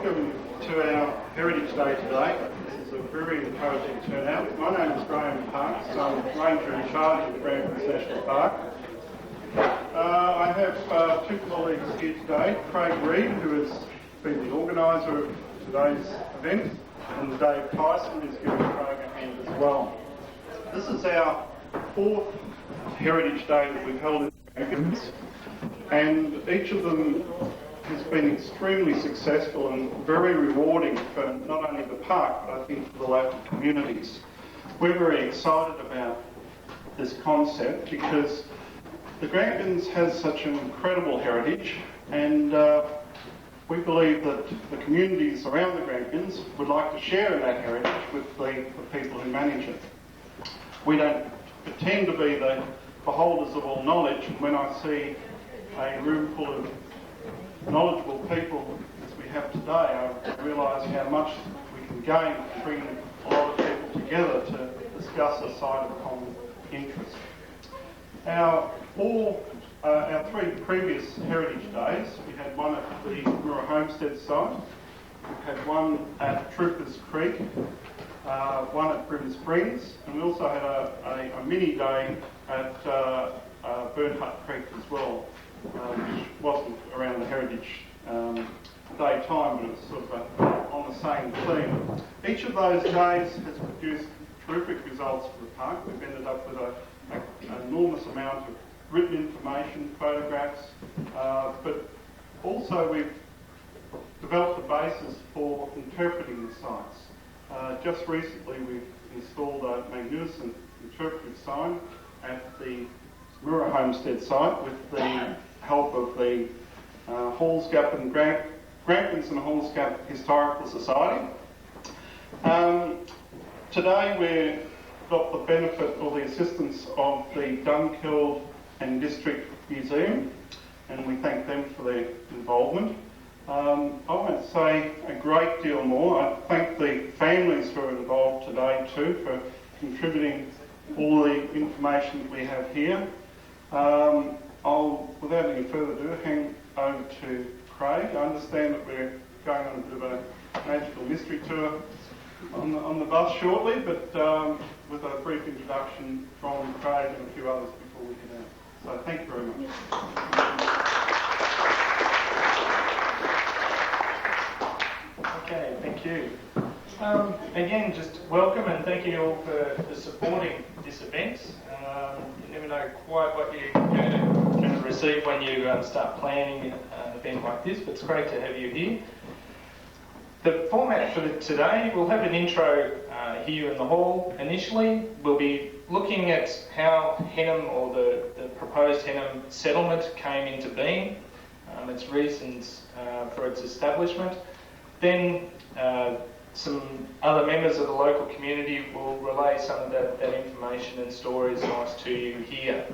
welcome to our Heritage Day today. This is a very encouraging turnout. My name is Graham Parks. I'm Ranger in charge of Grampians National Park. I have two colleagues here today, Craig Reid, who has been the organiser of today's event, and Dave Tyson, who's giving Craig a hand as well. This is our fourth Heritage Day that we've held in Grampians, and each of them has been extremely successful and very rewarding for not only the park, but I think for the local communities. We're very excited about this concept because the Grampians has such an incredible heritage, and we believe that the communities around the Grampians would like to share in that heritage with the people who manage it. We don't pretend to be the beholders of all knowledge, and when I see a room full of knowledgeable people as we have today, I realise how much we can gain from bringing a lot of people together to discuss a site of common interest. Our three previous Heritage Days, we had one at the Mirrinatwa Homestead site, we've had one at Troopers Creek, one at Brim Springs, and we also had a mini day at Burnt Hut Creek as well, which wasn't around the Heritage Day time, but it was sort of on the same theme. Each of those days has produced terrific results for the park. We've ended up with an enormous amount of written information, photographs, but also we've developed a basis for interpreting the sites. Just recently we've installed a magnificent interpretive sign at the Mirrinatwa Homestead site with the help of the Hallsgap and Grampians and Hallsgap Historical Society. Today we've got the benefit or the assistance of the Dunkeld and District Museum, and we thank them for their involvement. I won't say a great deal more. I thank the families who are involved today too for contributing all the information that we have here. I'll, without any further ado, hand over to Craig. I understand that we're going on a bit of a magical mystery tour on the bus shortly, but with a brief introduction from Craig and a few others before we head out. So thank you very much. Okay, thank you. Again, just welcome and thank you all for supporting this event. You never know quite what you're going to receive when you start planning an event like this, but it's great to have you here. The format for today, we'll have an intro here in the hall. Initially, we'll be looking at how Henham, or the proposed Henham settlement, came into being, its reasons for its establishment. Then some other members of the local community will relay some of that information and stories to you here.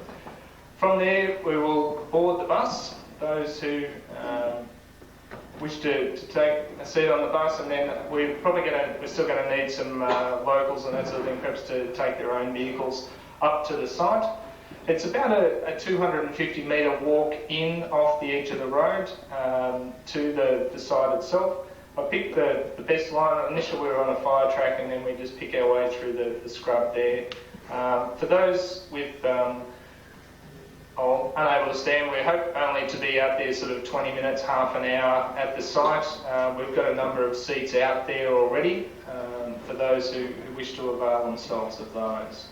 From there, we will board the bus, those who wish to take a seat on the bus, and then we're still going to need some locals and that sort of thing, perhaps to take their own vehicles up to the site. It's about a 250 metre walk in off the edge of the road to the site itself. I picked the best line. Initially we were on a fire track, and then we just pick our way through the scrub there. For those with unable to stand, we hope only to be out there sort of 20 minutes, half an hour at the site. We've got a number of seats out there already for those who wish to avail themselves of those.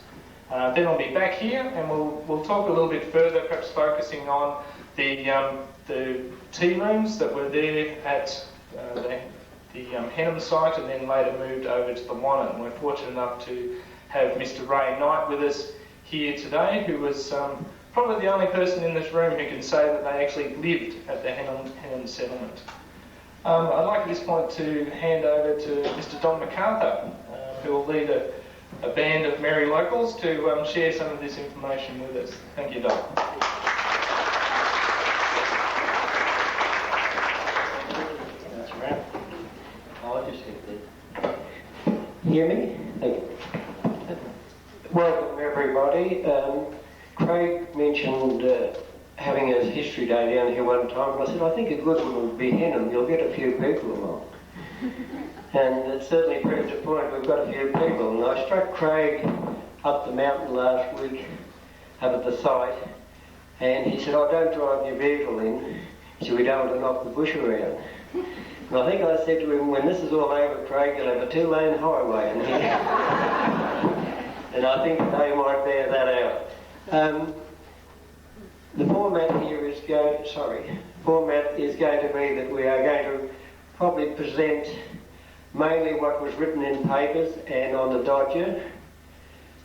Then I'll be back here, and we'll talk a little bit further, perhaps focusing on the tea rooms that were there at the Henham site, and then later moved over to the Wannon. We're fortunate enough to have Mr. Ray Knight with us here today, who was probably the only person in this room who can say that they actually lived at the Henham settlement. I'd like at this point to hand over to Mr. Don MacArthur, who will lead a band of merry locals to share some of this information with us. Thank you, Don. Hear me? Thank you. Welcome everybody. Craig mentioned having a history day down here one time, and I said I think a good one would be Henham. You'll get a few people along. And it certainly proves a point. We've got a few people. And I struck Craig up the mountain last week, up at the site, and he said, "Oh, don't drive your vehicle in, so we don't want to knock the bush around." And I think I said to him, "When this is all over, Craig, you'll have a 2-lane highway in here." And I think they might bear that out. The format here is going to be that we are going to probably present mainly what was written in papers and on the Dodger.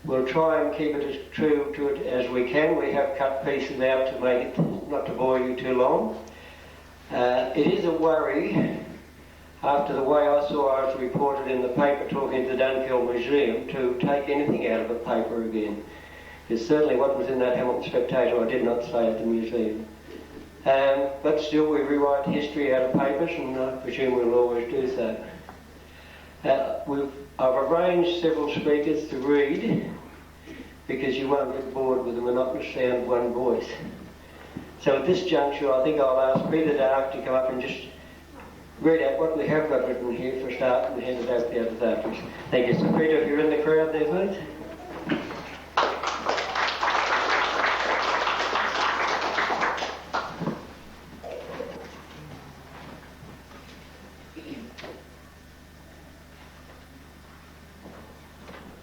We'll try and keep it as true to it as we can. We have cut pieces out to make it not to bore you too long. It is a worry, after the way I saw I was reported in the paper talking to the Dunkeld Museum, to take anything out of the paper again. Because certainly what was in that Hamilton Spectator I did not say at the museum. But still we rewrite history out of papers, and I presume we'll always do so. I've arranged several speakers to read, because you won't get bored with the monotonous sound of one voice. So at this juncture, I think I'll ask Peter Dark to come up and just read out what we have got written here for a start, and hand it over to the others afterwards. Thank you. So Peter, if you're in the crowd there, please.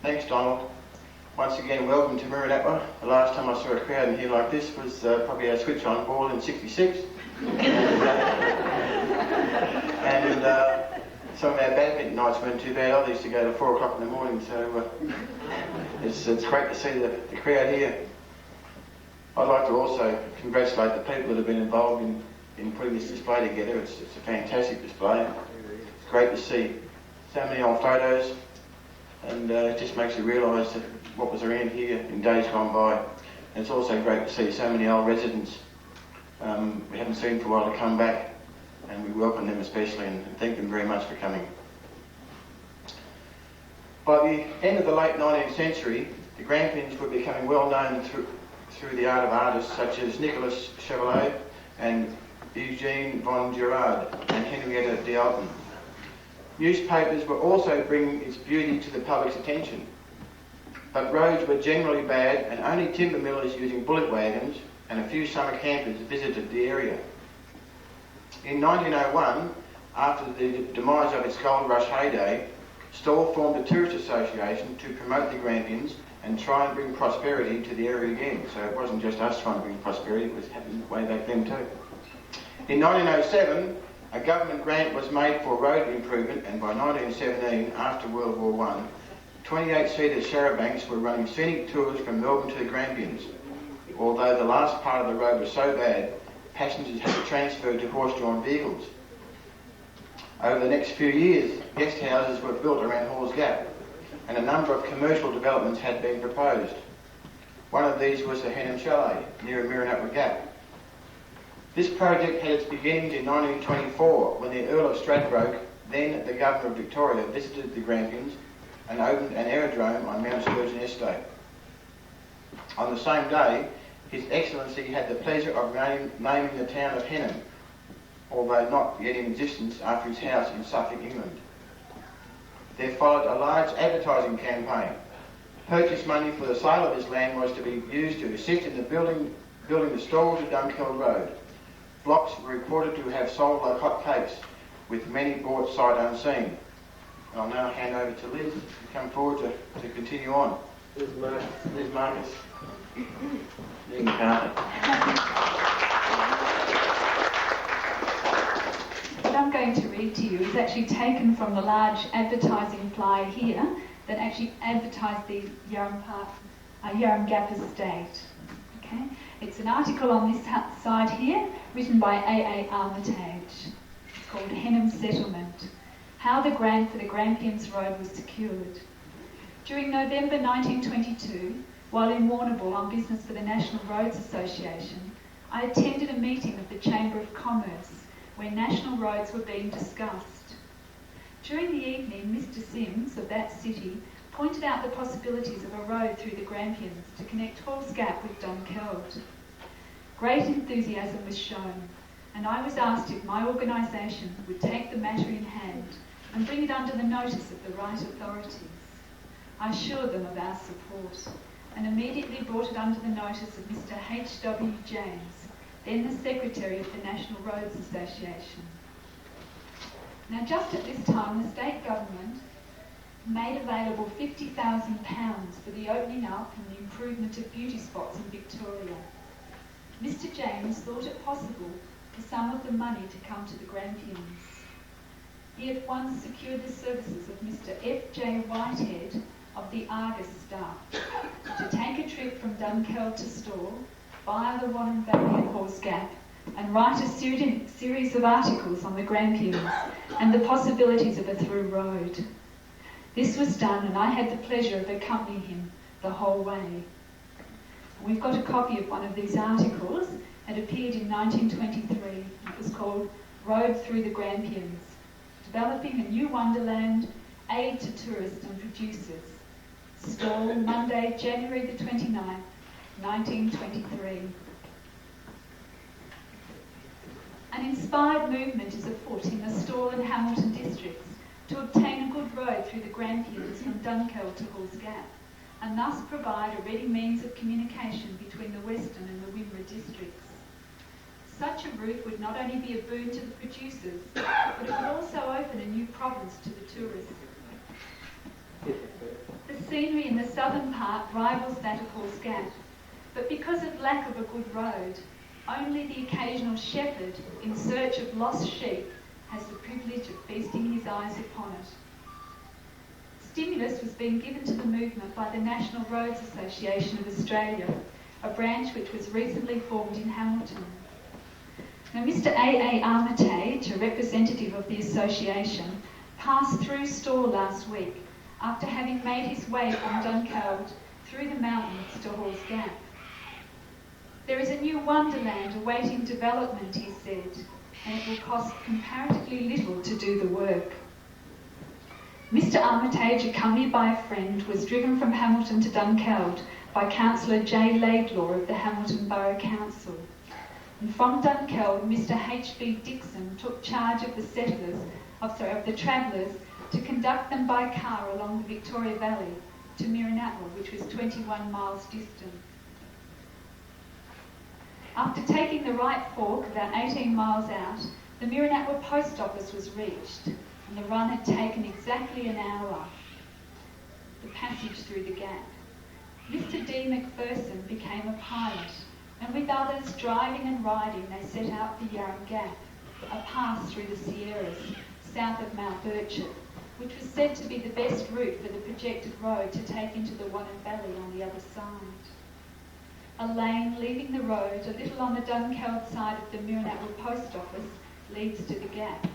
Thanks, Donald. Once again, welcome to Mirrinatwa. The last time I saw a crowd in here like this was probably our switch-on ball in '66. and some of our badminton nights weren't too bad. I used to go to 4 o'clock in the morning, so it's great to see the crowd here. I'd like to also congratulate the people that have been involved in putting this display together. It's a fantastic display. It's great to see so many old photos, and it just makes you realise that what was around here in days gone by. And it's also great to see so many old residents we haven't seen for a while to come back, and we welcome them especially and thank them very much for coming. By the end of the late 19th century, the Grampians were becoming well known through the art of artists such as Nicolas Chevalier and Eugene von Gerard and Henrietta d'Alton. Newspapers were also bringing its beauty to the public's attention, but roads were generally bad, and only timber millers using bullock wagons and a few summer campers visited the area. In 1901, after the demise of its gold rush heyday, Stawell formed a tourist association to promote the Grampians and try and bring prosperity to the area again. So it wasn't just us trying to bring prosperity, it was happening way back then too. In 1907, a government grant was made for road improvement, and by 1917, after World War I, 28-seater charabancs were running scenic tours from Melbourne to the Grampians. Although the last part of the road was so bad, passengers had to transfer to horse-drawn vehicles. Over the next few years, guest houses were built around Hall's Gap, and a number of commercial developments had been proposed. One of these was the Henham Chalet, near Mirrinatwa Gap. This project had its beginnings in 1924, when the Earl of Stradbroke, then the Governor of Victoria, visited the Grampians and opened an aerodrome on Mount Sturgeon Estate. On the same day, His Excellency had the pleasure of naming the town of Henham, although not yet in existence, after his house in Suffolk, England. There followed a large advertising campaign. Purchase money for the sale of this land was to be used to assist in the building the stalls of Dunkeld Road. Blocks were reported to have sold like hotcakes, with many bought sight unseen. I'll now hand over to Liz to come forward to continue on. Liz Marcus. You can't. What I'm going to read to you is actually taken from the large advertising flyer here that actually advertised the Yarram Gap estate. Okay? It's an article on this side here, written by A.A. Armitage. It's called Henham Settlement, How the Grant for the Grampians Road was secured. During November 1922, while in Warrnambool on business for the National Roads Association, I attended a meeting of the Chamber of Commerce where national roads were being discussed. During the evening, Mr. Sims of that city pointed out the possibilities of a road through the Grampians to connect Hall's Gap with Dunkeld. Great enthusiasm was shown, and I was asked if my organisation would take the matter in hand and bring it under the notice of the right authorities. I assured them of our support and immediately brought it under the notice of Mr. H.W. James, then the Secretary of the National Roads Association. Now, just at this time, the state government made available £50,000 for the opening up and the improvement of beauty spots in Victoria. Mr. James thought it possible for some of the money to come to the Grampians. He at once secured the services of Mr. F.J. Whitehead of the Argus staff to take a trip from Dunkeld to Storr via the Wannon Valley and Horse Gap and write a series of articles on the Grampians and the possibilities of a through road. This was done, and I had the pleasure of accompanying him the whole way. We've got a copy of one of these articles. It appeared in 1923. It was called Road Through the Grampians, Developing a New Wonderland, Aid to Tourists and Producers. Storr, Monday, January the 29th, 1923. An inspired movement is afoot in the Storr and Hamilton districts to obtain a good road through the Grampians from Dunkeld to Halls Gap, and thus provide a ready means of communication between the Western and the Wimmera districts. Such a route would not only be a boon to the producers, but it would also open a new province to the tourists. The scenery in the southern part rivals that of Halls Gap, but because of lack of a good road, only the occasional shepherd in search of lost sheep has the privilege of feasting his eyes upon it. Stimulus was being given to the movement by the National Roads Association of Australia, a branch which was recently formed in Hamilton. Now, Mr. A.A. Armitage, a representative of the association, passed through Storr last week after having made his way from Dunkeld through the mountains to Halls Gap. There is a new wonderland awaiting development, he said, and it will cost comparatively little to do the work. Mr. Armitage, accompanied by a friend, was driven from Hamilton to Dunkeld by Councillor J. Laidlaw of the Hamilton Borough Council. And from Dunkeld, Mr. H.B. Dixon took charge of the travellers to conduct them by car along the Victoria Valley to Mirrinatwa, which was 21 miles distant. After taking the right fork about 18 miles out, the Mirrinatwa post office was reached, and the run had taken exactly an hour. The passage through the gap. Mr. D. McPherson became a pilot, and with others driving and riding, they set out for Yarram Gap, a pass through the Sierras, south of Mount Birchip, which was said to be the best route for the projected road to take into the Wannon Valley on the other side. A lane leaving the road a little on the Dunkeld side of the Mirrinatwa post office leads to the gap,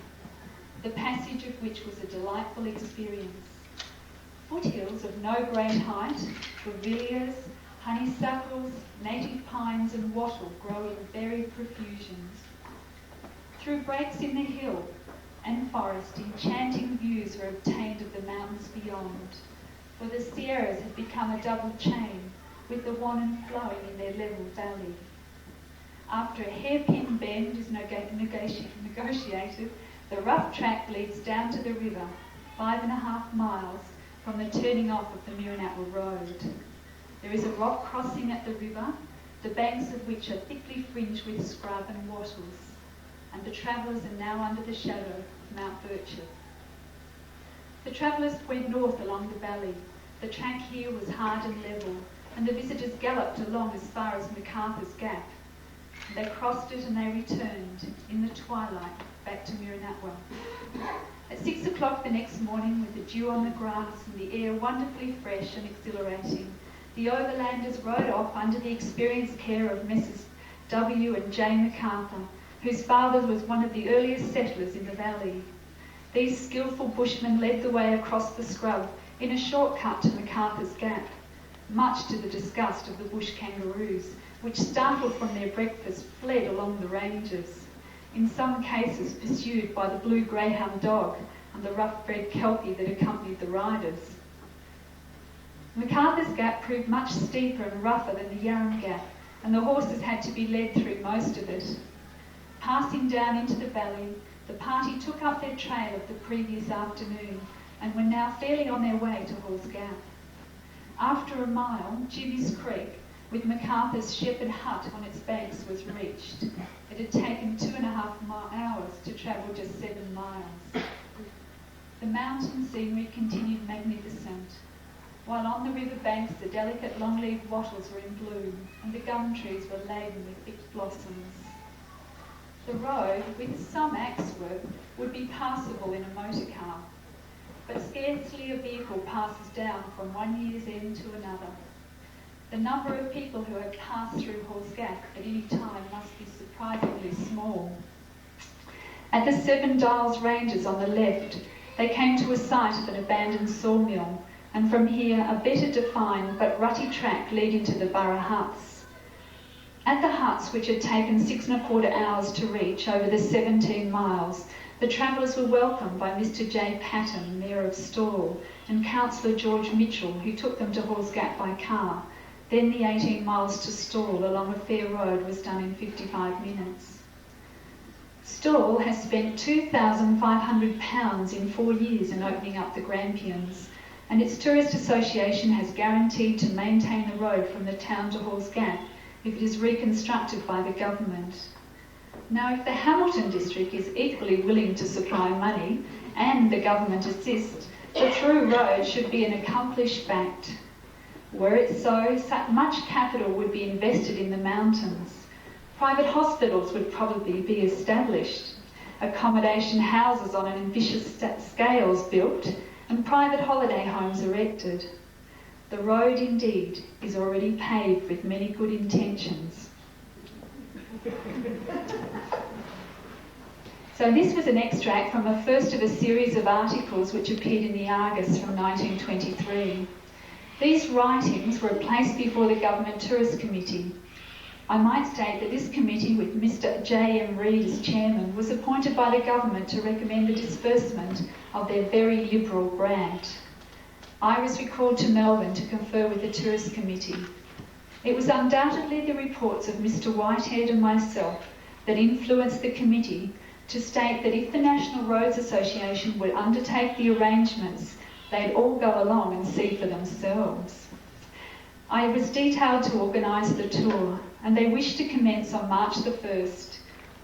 the passage of which was a delightful experience. Foothills of no great height, brevilleas, honeysuckles, native pines and wattle grow in varied profusions. Through breaks in the hill and forest, enchanting views are obtained of the mountains beyond, for the Sierras have become a double chain, with the Wannon flowing in their level valley. After a hairpin bend is negotiated, the rough track leads down to the river, 5.5 miles from the turning off of the Mirrinatwa Road. There is a rock crossing at the river, the banks of which are thickly fringed with scrub and wattles, and the travellers are now under the shadow of Mount Birchip. The travellers went north along the valley. The track here was hard and level, and the visitors galloped along as far as MacArthur's Gap. They crossed it and they returned in the twilight back to Mirrinatwa. At 6 o'clock the next morning, with the dew on the grass and the air wonderfully fresh and exhilarating, the overlanders rode off under the experienced care of Messrs. W. and J. MacArthur, whose father was one of the earliest settlers in the valley. These skillful bushmen led the way across the scrub in a shortcut to MacArthur's Gap, much to the disgust of the bush kangaroos, which, startled from their breakfast, fled along the ranges, in some cases pursued by the blue greyhound dog and the rough-bred kelpie that accompanied the riders. MacArthur's Gap proved much steeper and rougher than the Yarram Gap, and the horses had to be led through most of it. Passing down into the valley, The party took up their trail of the previous afternoon and were now fairly on their way to Hall's Gap. After a mile, Jibby's Creek, with MacArthur's shepherd hut on its banks, was reached. It had taken 2.5 hours to travel just 7 miles. The mountain scenery continued magnificent. While on the river banks the delicate long-leaved wattles were in bloom and the gum trees were laden with thick blossoms. The road, with some axe work, would be passable in a motor car, but scarcely a vehicle passes down from one year's end to another. The number of people who have passed through Hall's Gap at any time must be surprisingly small. At the Seven Dials Ranges on the left, they came to a site of an abandoned sawmill, and from here a better defined but rutty track leading to the Burra huts. At the huts, which had taken 6.25 hours to reach over the 17 miles, the travellers were welcomed by Mr. J. Patton, Mayor of Stawell, and Councillor George Mitchell, who took them to Hall's Gap by car. Then the 18 miles to Stawell along a fair road was done in 55 minutes. Stawell has spent £2,500 in 4 years in opening up the Grampians, and its Tourist Association has guaranteed to maintain the road from the town to Hall's Gap if it is reconstructed by the government. Now, if the Hamilton district is equally willing to supply money and the government assist, the through road should be an accomplished fact. Were it so, much capital would be invested in the mountains. Private hospitals would probably be established, accommodation houses on an ambitious scales built, and private holiday homes erected. The road, indeed, is already paved with many good intentions. So this was an extract from the first of a series of articles which appeared in the Argus from 1923. These writings were placed before the Government Tourist Committee. I might state that this committee, with Mr. J.M. Reid as chairman, was appointed by the government to recommend the disbursement of their very liberal grant. I was recalled to Melbourne to confer with the Tourist Committee. It was undoubtedly the reports of Mr. Whitehead and myself that influenced the committee to state that if the National Roads Association would undertake the arrangements, they'd all go along and see for themselves. I was detailed to organise the tour, and they wished to commence on March the 1st,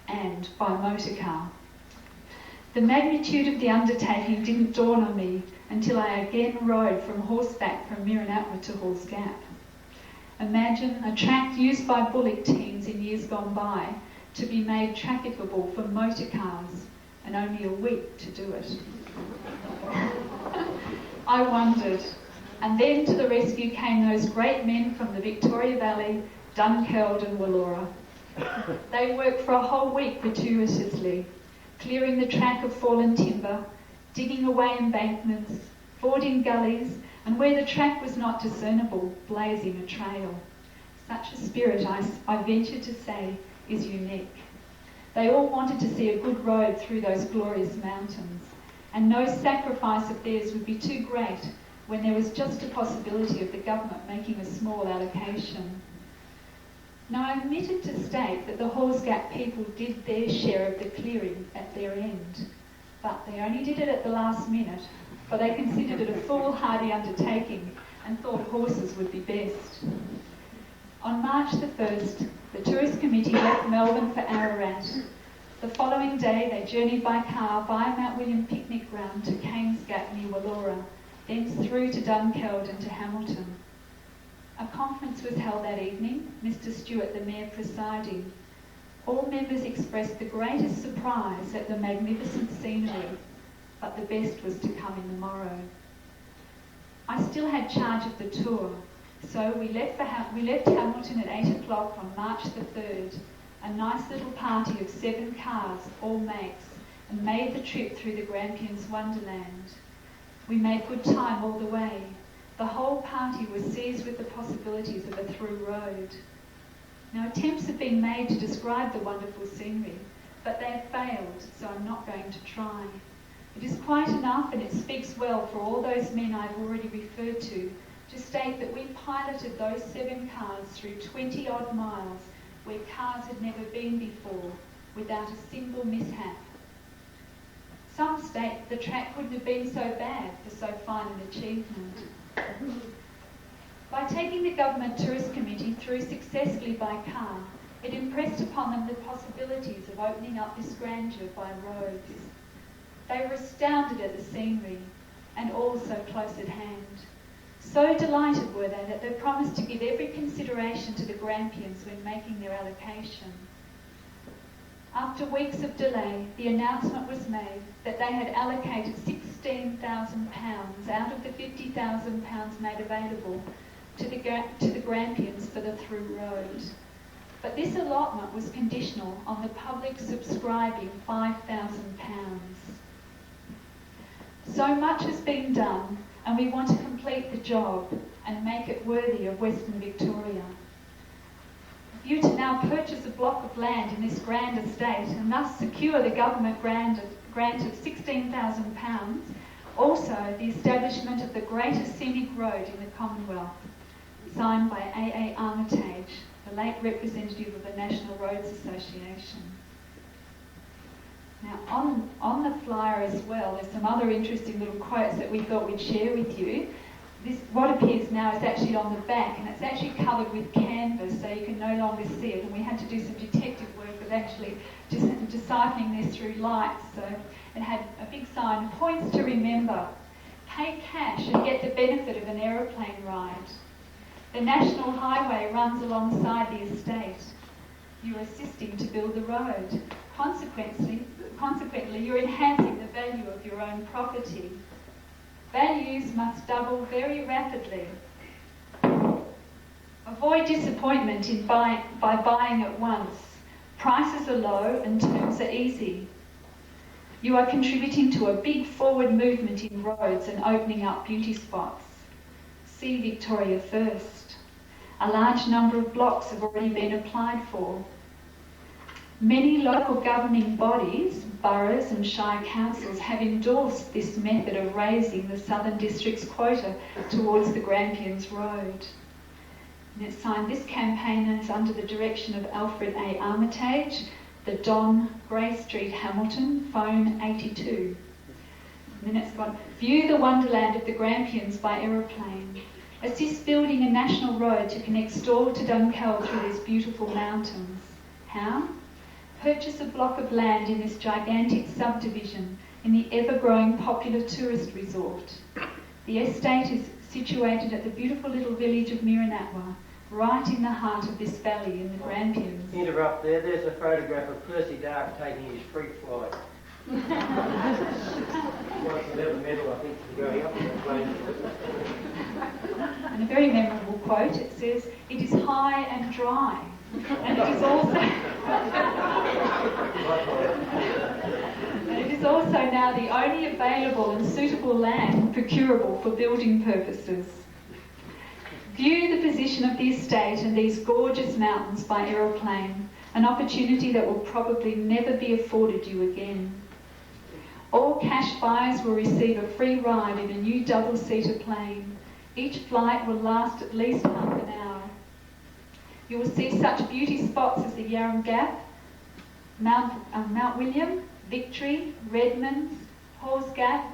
and by motor car. The magnitude of the undertaking didn't dawn on me until I again rode from horseback from Mirrinatwa to Hall's Gap. Imagine a track used by bullock teams in years gone by to be made trafficable for motor cars, and only a week to do it. I wondered, and then to the rescue came those great men from the Victoria Valley, Dunkeld and Wallora. They worked for a whole week gratuitously, clearing the track of fallen timber, digging away embankments, fording gullies, and where the track was not discernible, blazing a trail. Such a spirit, I venture to say, is unique. They all wanted to see a good road through those glorious mountains, and no sacrifice of theirs would be too great when there was just a possibility of the government making a small allocation. Now, I'm omitted to state that the Hall's Gap people did their share of the clearing at their end, but they only did it at the last minute, for they considered it a foolhardy undertaking and thought horses would be best. On March the 1st, the Tourist Committee left Melbourne for Ararat. The following day, they journeyed by car via Mount William Picnic Ground to Cairns Gap near Wallora, thence through to Dunkeld and to Hamilton. A conference was held that evening, Mr. Stewart, the Mayor, presiding. All members expressed the greatest surprise at the magnificent scenery, but the best was to come in the morrow. I still had charge of the tour, so we left Hamilton at 8 o'clock on March the 3rd, a nice little party of 7 cars, all mates, and made the trip through the Grampians' wonderland. We made good time all the way. The whole party was seized with the possibilities of a through road. Now, attempts have been made to describe the wonderful scenery, but they have failed, so I'm not going to try. It is quite enough, and it speaks well for all those men I've already referred to state that we piloted those 7 cars through 20-odd miles where cars had never been before, without a single mishap. Some state the track couldn't have been so bad for so fine an achievement. By taking the Government Tourist Committee through successfully by car, it impressed upon them the possibilities of opening up this grandeur by roads. They were astounded at the scenery, and all so close at hand. So delighted were they that they promised to give every consideration to the Grampians when making their allocation. After weeks of delay, the announcement was made that they had allocated £16,000 out of the £50,000 made available to the Grampians for the through road. But this allotment was conditional on the public subscribing £5,000. So much has been done, and we want to complete the job and make it worthy of Western Victoria. For you to now purchase a block of land in this grand estate and thus secure the government grant of £16,000, also the establishment of the greatest scenic road in the Commonwealth, signed by A.A. Armitage, the late representative of the National Roads Association. Now, on the flyer as well, there's some other interesting little quotes that we thought we'd share with you. This, what appears now is actually on the back, and it's actually covered with canvas, so you can no longer see it. And we had to do some detective work of actually just deciphering this through lights. So it had a big sign, points to remember. Pay cash and get the benefit of an aeroplane ride. The National Highway runs alongside the estate. You're assisting to build the road. Consequently, you're enhancing the value of your own property. Values must double very rapidly. Avoid disappointment by buying at once. Prices are low and terms are easy. You are contributing to a big forward movement in roads and opening up beauty spots. See Victoria first. A large number of blocks have already been applied for. Many local governing bodies, boroughs and shire councils have endorsed this method of raising the Southern District's quota towards the Grampians Road. And it's signed, this campaign is under the direction of Alfred A. Armitage, the Don, Grey Street, Hamilton, phone 82. And then it's got, view the wonderland of the Grampians by aeroplane. Assist building a national road to connect Stawell to Dunkeld through these beautiful mountains. How? Purchase a block of land in this gigantic subdivision in the ever-growing popular tourist resort. The estate is situated at the beautiful little village of Mirrinatwa, right in the heart of this valley in the Grampians. Interrupt there, there's a photograph of Percy Dark taking his freak flight. Wants a little medal, I think, for going up in that plane. And a very memorable quote, it says, "It is high and dry." And it is also now the only available and suitable land procurable for building purposes. View the position of the estate and these gorgeous mountains by aeroplane, an opportunity that will probably never be afforded you again. All cash buyers will receive a free ride in a new double-seater plane. Each flight will last at least half an hour. You will see such beauty spots as the Yarram Gap, Mount William, Victory, Redmonds, Hawes Gap,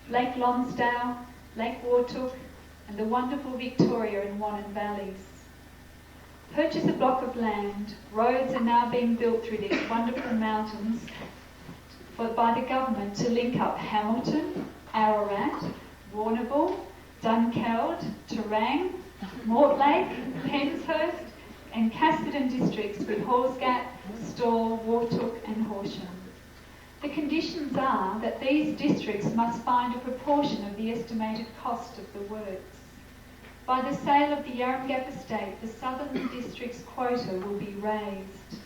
Lake Lonsdale, Lake Wartook, and the wonderful Victoria and Wannon valleys. Purchase a block of land. Roads are now being built through these wonderful mountains by the government to link up Hamilton, Ararat, Warrnambool, Dunkeld, Terang, Mortlake, Penshurst, and Casterton districts with Hawes Gap, Stawell, Wartook and Horsham. The conditions are that these districts must find a proportion of the estimated cost of the works. By the sale of the Yarram Gap estate, the Southern District's quota will be raised.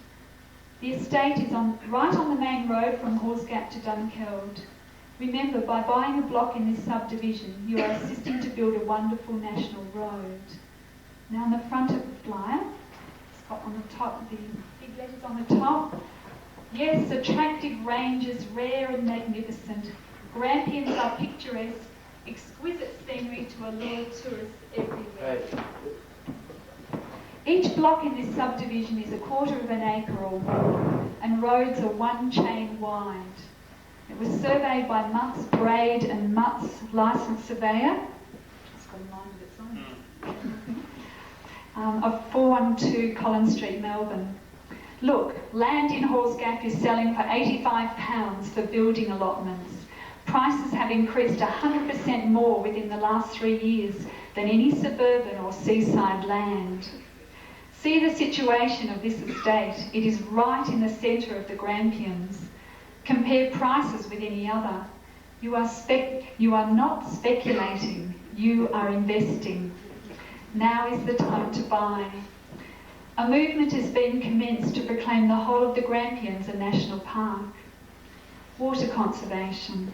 The estate is right on the main road from Hawes Gap to Dunkeld. Remember, by buying a block in this subdivision, you are assisting to build a wonderful national road. Now on the front of the flyer, it's got on the top, the big letters on the top. Yes, attractive ranges, rare and magnificent. Grampians are picturesque, exquisite scenery to allure tourists everywhere. Each block in this subdivision is 1/4 of an acre or more, and roads are 1 chain wide. It was surveyed by Mutts, Braid and Mutts licensed surveyor. It's got a line of its own. Of 412 Collins Street, Melbourne. Look, land in Halls Gap is selling for £85 for building allotments. Prices have increased 100% more within the last 3 years than any suburban or seaside land. See the situation of this estate. It is right in the centre of the Grampians. Compare prices with any other. You are not speculating, you are investing. Now is the time to buy. A movement has been commenced to proclaim the whole of the Grampians a national park. Water conservation.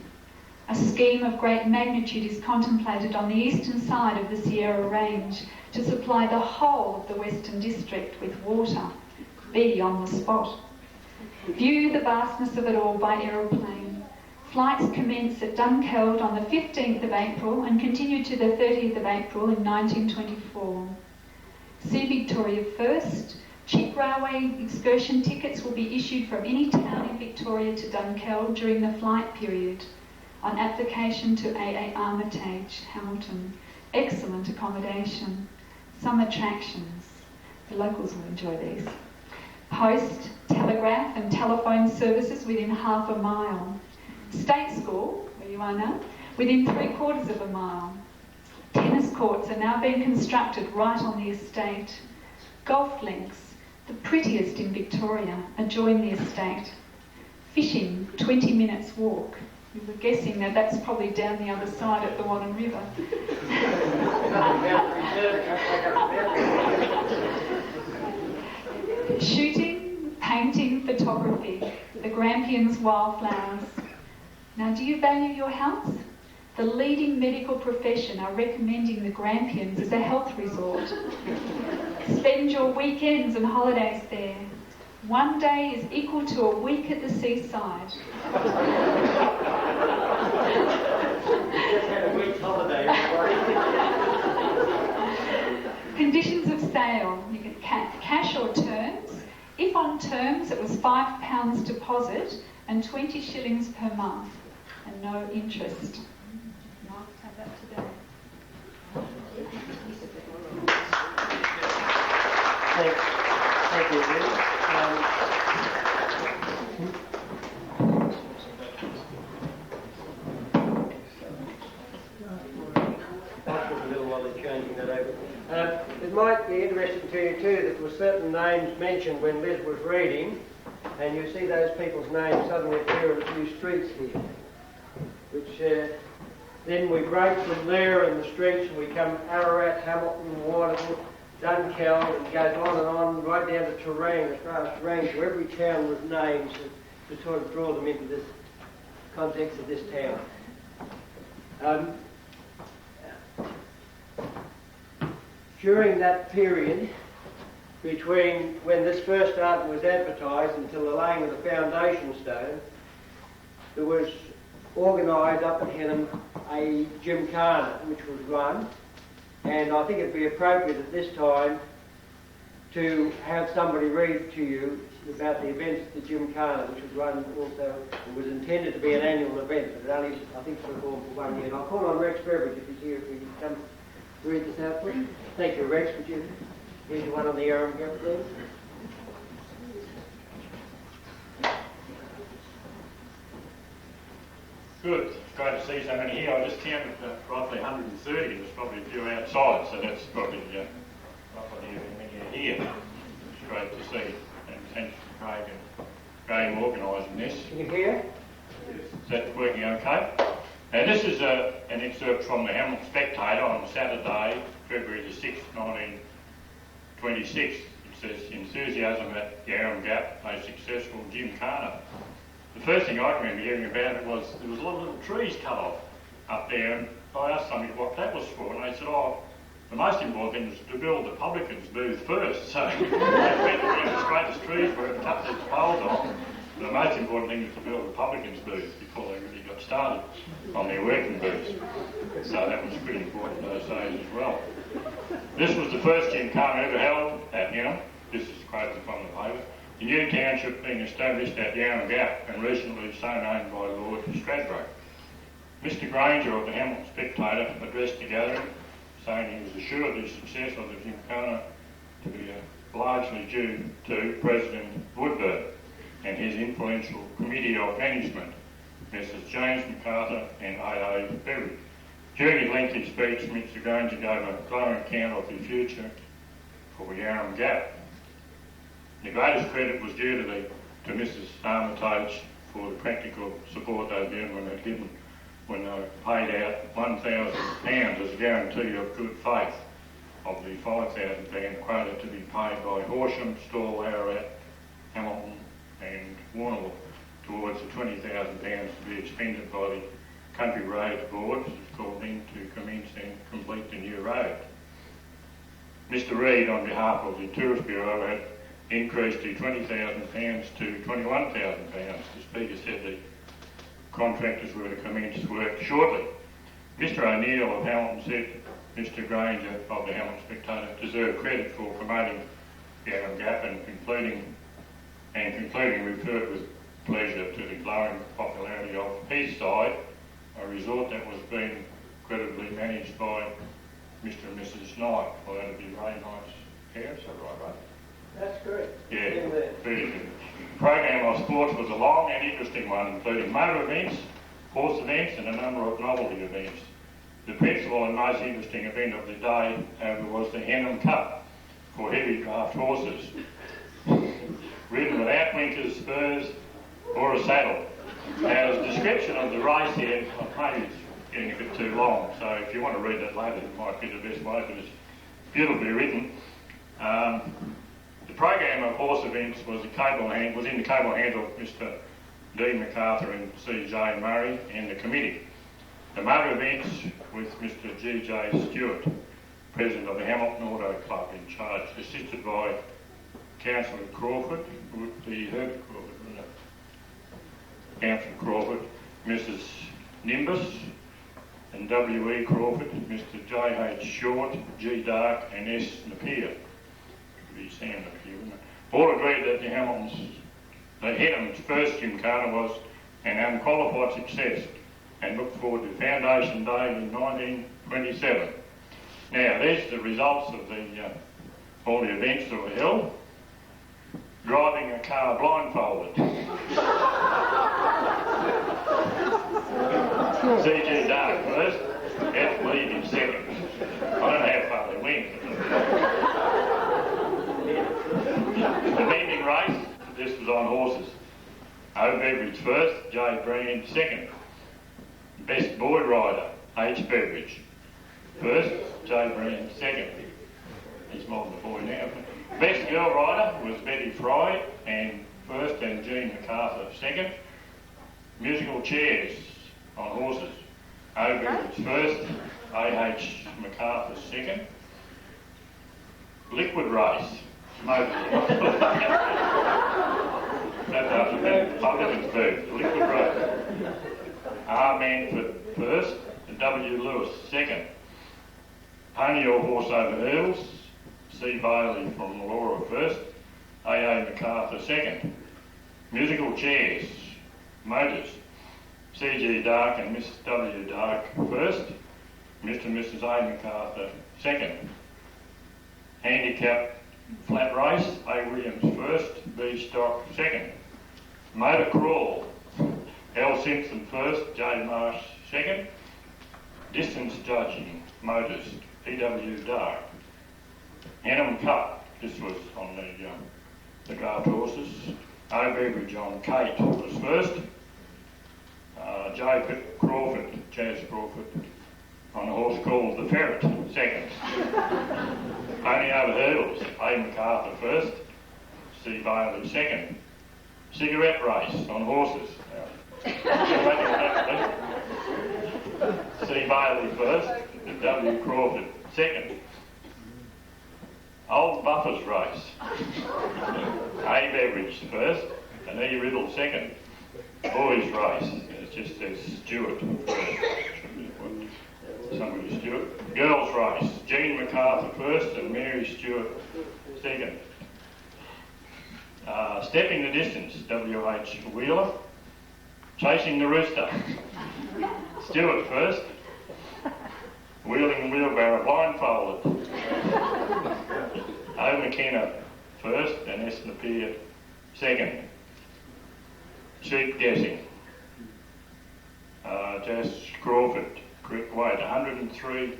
A scheme of great magnitude is contemplated on the eastern side of the Sierra Range to supply the whole of the Western District with water. Be on the spot. View the vastness of it all by aeroplane. Flights commence at Dunkeld on the 15th of April and continue to the 30th of April in 1924. See Victoria first. Cheap railway excursion tickets will be issued from any town in Victoria to Dunkeld during the flight period on application to AA Armitage, Hamilton. Excellent accommodation. Some attractions. The locals will enjoy these. Post, telegraph and telephone services within half a mile. State school, where you are now, within 3/4 of a mile. Tennis courts are now being constructed right on the estate. Golf links, the prettiest in Victoria, adjoin the estate. Fishing, 20 minutes walk. You were guessing that that's probably down the other side at the Wannon River. Shooting, painting, photography, the Grampians wildflowers. Now, do you value your health? The leading medical profession are recommending the Grampians as a health resort. Spend your weekends and holidays there. 1 day is equal to a week at the seaside. Conditions of sale. You get cash or terms. If on terms, it was £5 deposit and 20 shillings per month and no interest. Nice to have that today. Thank you, Liz. It might be interesting to you too that there were certain names mentioned when Liz was reading, and you see those people's names suddenly appear on a few streets here, which then we break from there in the streets and we come Ararat, Hamilton, Waterford, Dunkeld, and goes on, right down to Terang, as far as Terang, so every town was named to sort of draw them into this context of this town. During that period, between when this first article was advertised until the laying of the foundation stone, there was organised up at Henham a gymkhana which was run, and I think it'd be appropriate at this time to have somebody read to you about the events of the gymkhana, which was run also. It was intended to be an annual event, but it only, I think, performed for 1 year. And I'll call on Rex Beveridge if he's here, if he can come read this out, please. Thank you, Rex. Would you read the one on the Yarram Gap, please? Good. It's great to see so many here. I just counted roughly 130. There's probably a few outside, so that's probably roughly many are here. It's great to see. And thanks to Craig and Graham organising this. Can you hear? Is that working okay? Now this is an excerpt from the Hamilton Spectator on Saturday, February the 6th, 1926. It says, enthusiasm at Yarram Gap, a successful gymkhana. The first thing I remember hearing about it was there was a lot of little trees cut off up there, and I asked somebody what that was for, and they said, oh, the most important thing was to build the publicans' booth first. So they went around the straightest trees where it cut these poles off. The most important thing was to build the publicans' booth before they really got started on their working booths. So that was pretty important those days as well. This was the first gymkhana ever held at Henham. This is quoted from the paper. The new township being established at Yarram Gap and recently so known by Lord Stradbroke. Mr Granger of the Henham Spectator addressed the gathering, saying he was assured the success of the Gymkhana to be largely due to President Woodburn and his influential Committee of Management, Messrs James MacArthur and A.A. Berry. During his lengthy speech, Mr Granger gave a glowing account of the future for Yarram Gap. The greatest credit was due to Mrs Armitage for the practical support those gentlemen had given when they paid out £1,000 as a guarantee of good faith of the £5,000 quota to be paid by Horsham, Stawell, Ararat, Hamilton and Warrnambool towards the £20,000 to be expended by the Country Roads Board, as it's called then, to commence and complete the new road. Mr Reid, on behalf of the Tourist Bureau, had increased the £20,000 to £21,000. The Speaker said the contractors were to commence work shortly. Mr O'Neill of Hamilton said Mr Granger of the Hamilton Spectator deserved credit for promoting Yarram Gap and concluding referred with pleasure to the growing popularity of his side, a resort that was being credibly managed by Mr and Mrs Knight. Well, that'd be Ray Knight's parents, is that right, Ray? That's correct. Yeah, very good. The program of sports was a long and interesting one, including motor events, horse events and a number of novelty events. The principal and most interesting event of the day, however, was the Henham Cup for heavy draft horses, ridden without winkers, spurs or a saddle. Now, the description of the race here, maybe it's getting a bit too long, so if you want to read that later, it might be the best way, but it's beautifully written. The program of horse events was in the capable hands of Mr D. MacArthur and C.J. Murray and the committee. The motor events with Mr G.J. Stewart, President of the Hamilton Auto Club, in charge, assisted by Councillor Crawford, would be Herbert Crawford, wouldn't it? Councillor Crawford, Mrs Nimbus and W.E. Crawford, Mr J.H. Short, G. Dark and S. Napier. Could be Sam Napier, wouldn't it? All agreed that the Henham's first Gymkhana was an unqualified success and looked forward to Foundation Day in 1927. Now, there's the results of all the events that were held. Driving a car blindfolded. C.G. Dark first, F. Lead in second. I don't know how far they went. The mending race, this was on horses. O. Beveridge first, J. Brand second. Best boy rider, H. Beveridge first, J. Brand second. He's more than a boy now. Best girl rider was Betty Fry and first and Jean MacArthur second. Musical chairs on horses. O. Beveridge first, A.H. MacArthur second. Liquid race, motors. That's after Publicansburg, liquid race. R. Manford first and W. Lewis second. Pony or horse over hurdles, C. Bailey from Laura first, A.A. MacArthur second. Musical chairs, motors, C.G. Dark and Miss W. Dark first, Mr. and Mrs. A. MacArthur second. Handicap flat race, A. Williams first, B. Stock second. Motor crawl, L. Simpson first, J. Marsh second. Distance judging, motors, E.W. Dark. Henham Cup, this was on the draft horses. O. Beveridge on Kate was first. J. Crawford, Jazz Crawford, on a horse called the Ferret, second. Pony over hurdles, A. MacArthur first, C. Bailey second. Cigarette race on horses. C. Bailey first, and W. Crawford second. Old Buffers race. A. Beveridge first, and E. Riddle second. Boys race, it just says Stewart first. Somebody Stewart. Girls race, Jean MacArthur first and Mary Stewart second. Stepping the Distance, W.H. Wheeler. Chasing the Rooster, Stewart first. Wheeling the Wheelbarrow, blindfolded. O. McKenna first and S. Napier second. Sheep guessing. Jas Crawford, correct weight, 103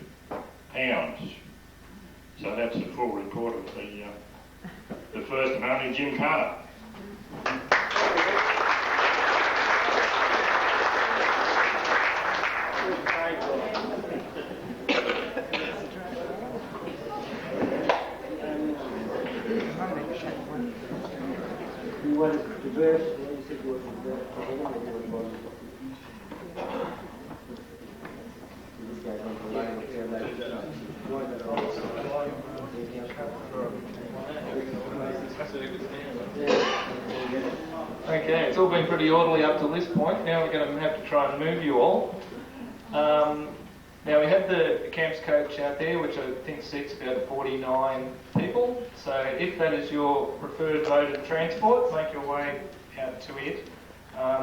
pounds. So that's the full report of the first and only Jim Carter. Okay, it's all been pretty orderly up to this point. Now we're going to have to try and move you all. Now we have the camps coach out there, which I think seats about 49 people. So if that is your preferred mode of transport, make your way out to it.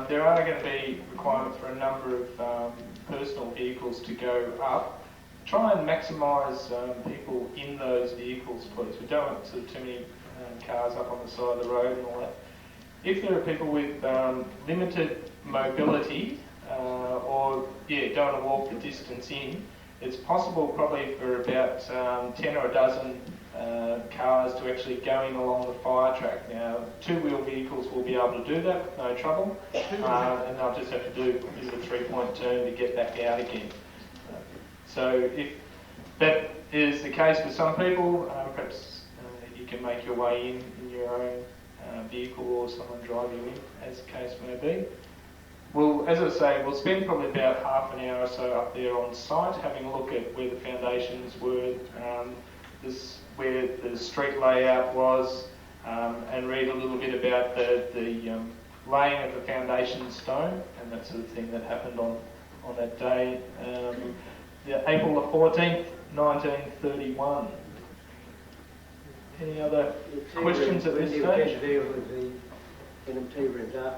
There are going to be requirements for a number of personal vehicles to go up. Try and maximise people in those vehicles, please. We don't want sort of too many cars up on the side of the road and all that. If there are people with limited mobility or don't want to walk the distance in, it's possible probably for about 10 or a dozen cars to actually go in along the fire track. Now, two-wheel vehicles will be able to do that with no trouble, and they'll just have to do a 3-point turn to get back out again. So if that is the case for some people, perhaps you can make your way in your own vehicle or someone drive you in, as the case may be. Well, as I say, we'll spend probably about half an hour or so up there on site, having a look at where the foundations were, where the street layout was, and read a little bit about the laying of the foundation stone and that sort of thing that happened on that day. April the 14th, 1931. Any other questions at this stage?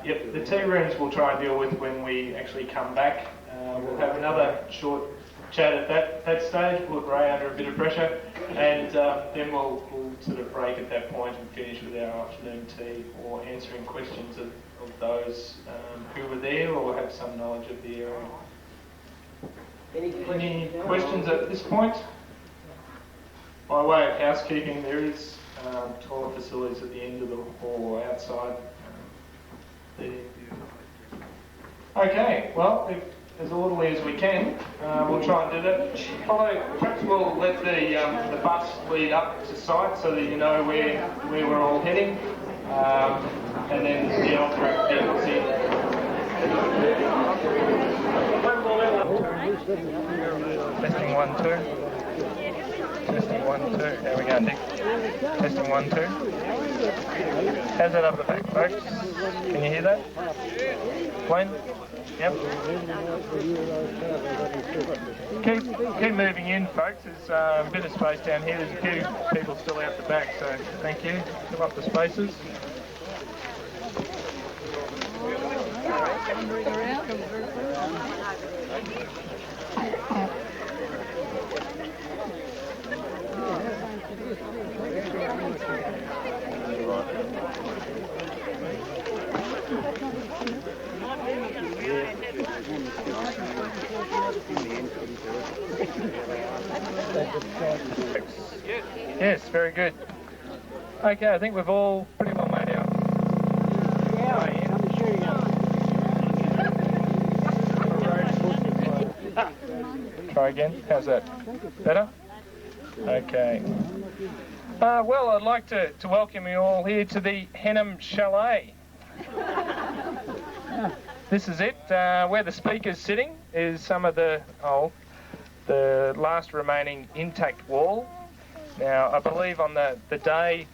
Yep, the tea rooms we'll try and deal with when we actually come back. We'll have another short chat at that stage, put Ray under a bit of pressure, and then we'll sort of break at that point and finish with our afternoon tea or answering questions of those who were there or have some knowledge of the area. Any questions at this point? By way of housekeeping, there is toilet facilities at the end of the hall or outside there. Okay, well, if as orderly as we can, we'll try and do that. Perhaps we'll let the bus lead up to site so that you know where we're all heading, and then the on-track vehicles in. Testing 1, 2. Testing 1, 2. There we go, Nick. Testing 1, 2. How's that up the back, folks? Can you hear that? Plain? Yep. Keep moving in, folks. There's a bit of space down here. There's a few people still out the back, so thank you. Fill up the spaces. Yes, very good. Okay, I think we've all pretty well made out. Try again. How's that? Better? Okay. Well, I'd like to welcome you all here to the Henham Chalet. This is it. Where the speaker's sitting is some of the last remaining intact wall. Now, I believe on the day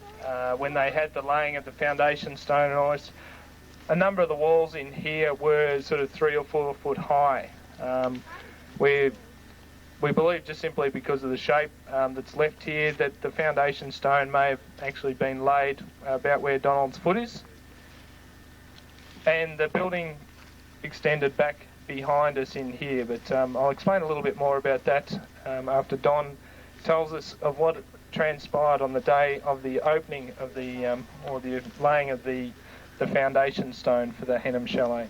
when they had the laying of the foundation stone and all this, a number of the walls in here were sort of 3 or 4 foot high. We believe just simply because of the shape that's left here that the foundation stone may have actually been laid about where Donald's foot is. and the building extended back behind us in here, but I'll explain a little bit more about that after Don tells us of what transpired on the day of the opening of the, or the laying of the foundation stone for the Henham Chalet.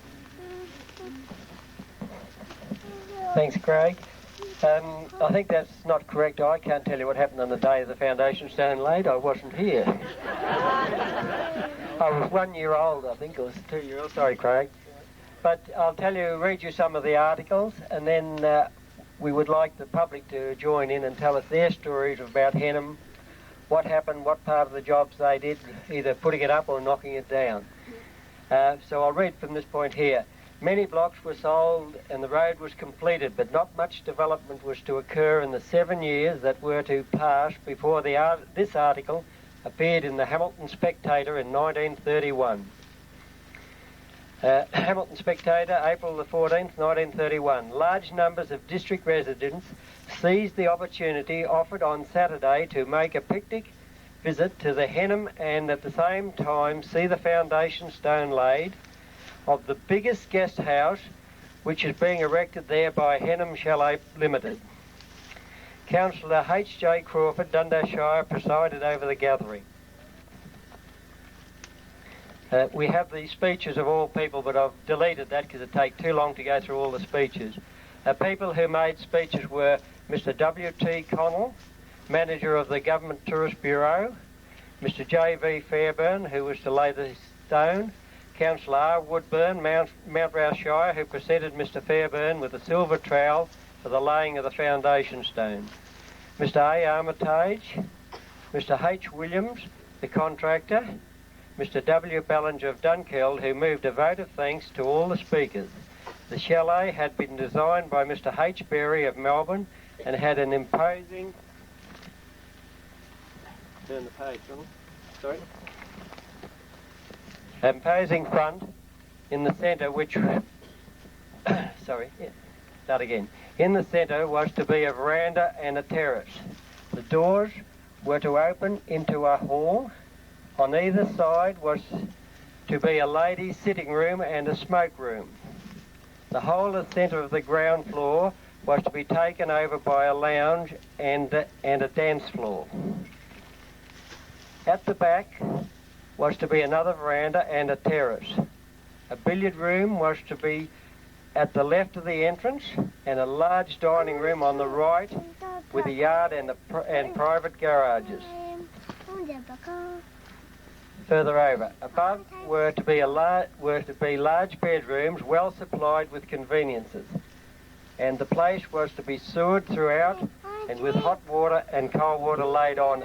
Thanks, Craig. I think that's not correct. I can't tell you what happened on the day of the foundation stone laid. I wasn't here. I was 1 year old, I think, or 2 years old. Sorry, Craig. But I'll read you some of the articles, and then we would like the public to join in and tell us their stories about Henham, what happened, what part of the jobs they did, either putting it up or knocking it down. So I'll read from this point here. Many blocks were sold and the road was completed, but not much development was to occur in the 7 years that were to pass before this article appeared in the Hamilton Spectator in 1931. Hamilton Spectator, April the 14th, 1931. Large numbers of district residents seized the opportunity offered on Saturday to make a picnic visit to the Henham and at the same time see the foundation stone laid of the biggest guest house which is being erected there by Henham Chalet Limited. Councillor H.J. Crawford, Dundas Shire, presided over the gathering. We have the speeches of all people, but I've deleted that because it takes too long to go through all the speeches. People who made speeches were Mr. W.T. Connell, manager of the Government Tourist Bureau, Mr. J.V. Fairburn, who was to lay the stone, Councillor R. Woodburn, Mount Rouse Shire, who presented Mr. Fairburn with a silver trowel for the laying of the foundation stone, Mr. A. Armitage, Mr. H. Williams, the contractor, Mr. W. Ballinger of Dunkeld, who moved a vote of thanks to all the speakers. The chalet had been designed by Mr. H. Berry of Melbourne and had an imposing... Turn the page, sorry. Imposing front in the centre which... sorry, start again. In the centre was to be a veranda and a terrace. The doors were to open into a hall. On either side was to be a ladies' sitting room and a smoke room. The whole of the centre of the ground floor was to be taken over by a lounge and a dance floor. At the back was to be another veranda and a terrace. A billiard room was to be at the left of the entrance and a large dining room on the right with a yard and private garages. Further over, above were to be large bedrooms well supplied with conveniences, and the place was to be sewered throughout and with hot water and cold water laid on,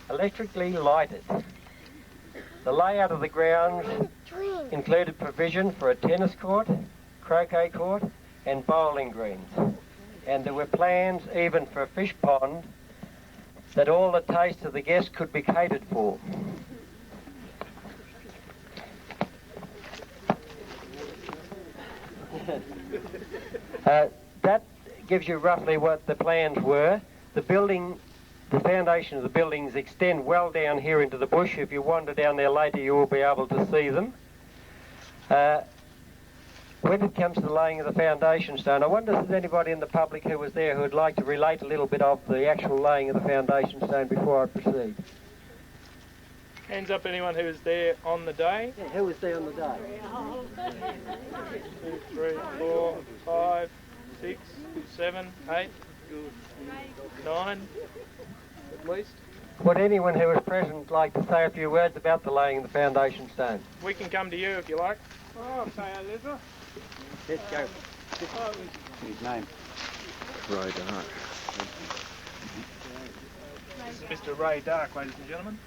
electrically lighted. The layout of the grounds included provision for a tennis court, croquet court and bowling greens, and there were plans even for a fish pond that all the tastes of the guests could be catered for. That gives you roughly what the plans were. The foundation of the buildings extend well down here into the bush. If you wander down there later, you will be able to see them. When it comes to the laying of the foundation stone, I wonder if there's anybody in the public who was there who would like to relate a little bit of the actual laying of the foundation stone before I proceed. Hands up anyone who was there on the day. Yeah, who was there on the day? 2, 3, 4, 5, 6, 7, 8, 9 at least. Would anyone who was present like to say a few words about the laying of the foundation stone? We can come to you if you like. I'll say a little. Let's go. His name? Ray Dark. This is Mr. Ray Dark, ladies and gentlemen.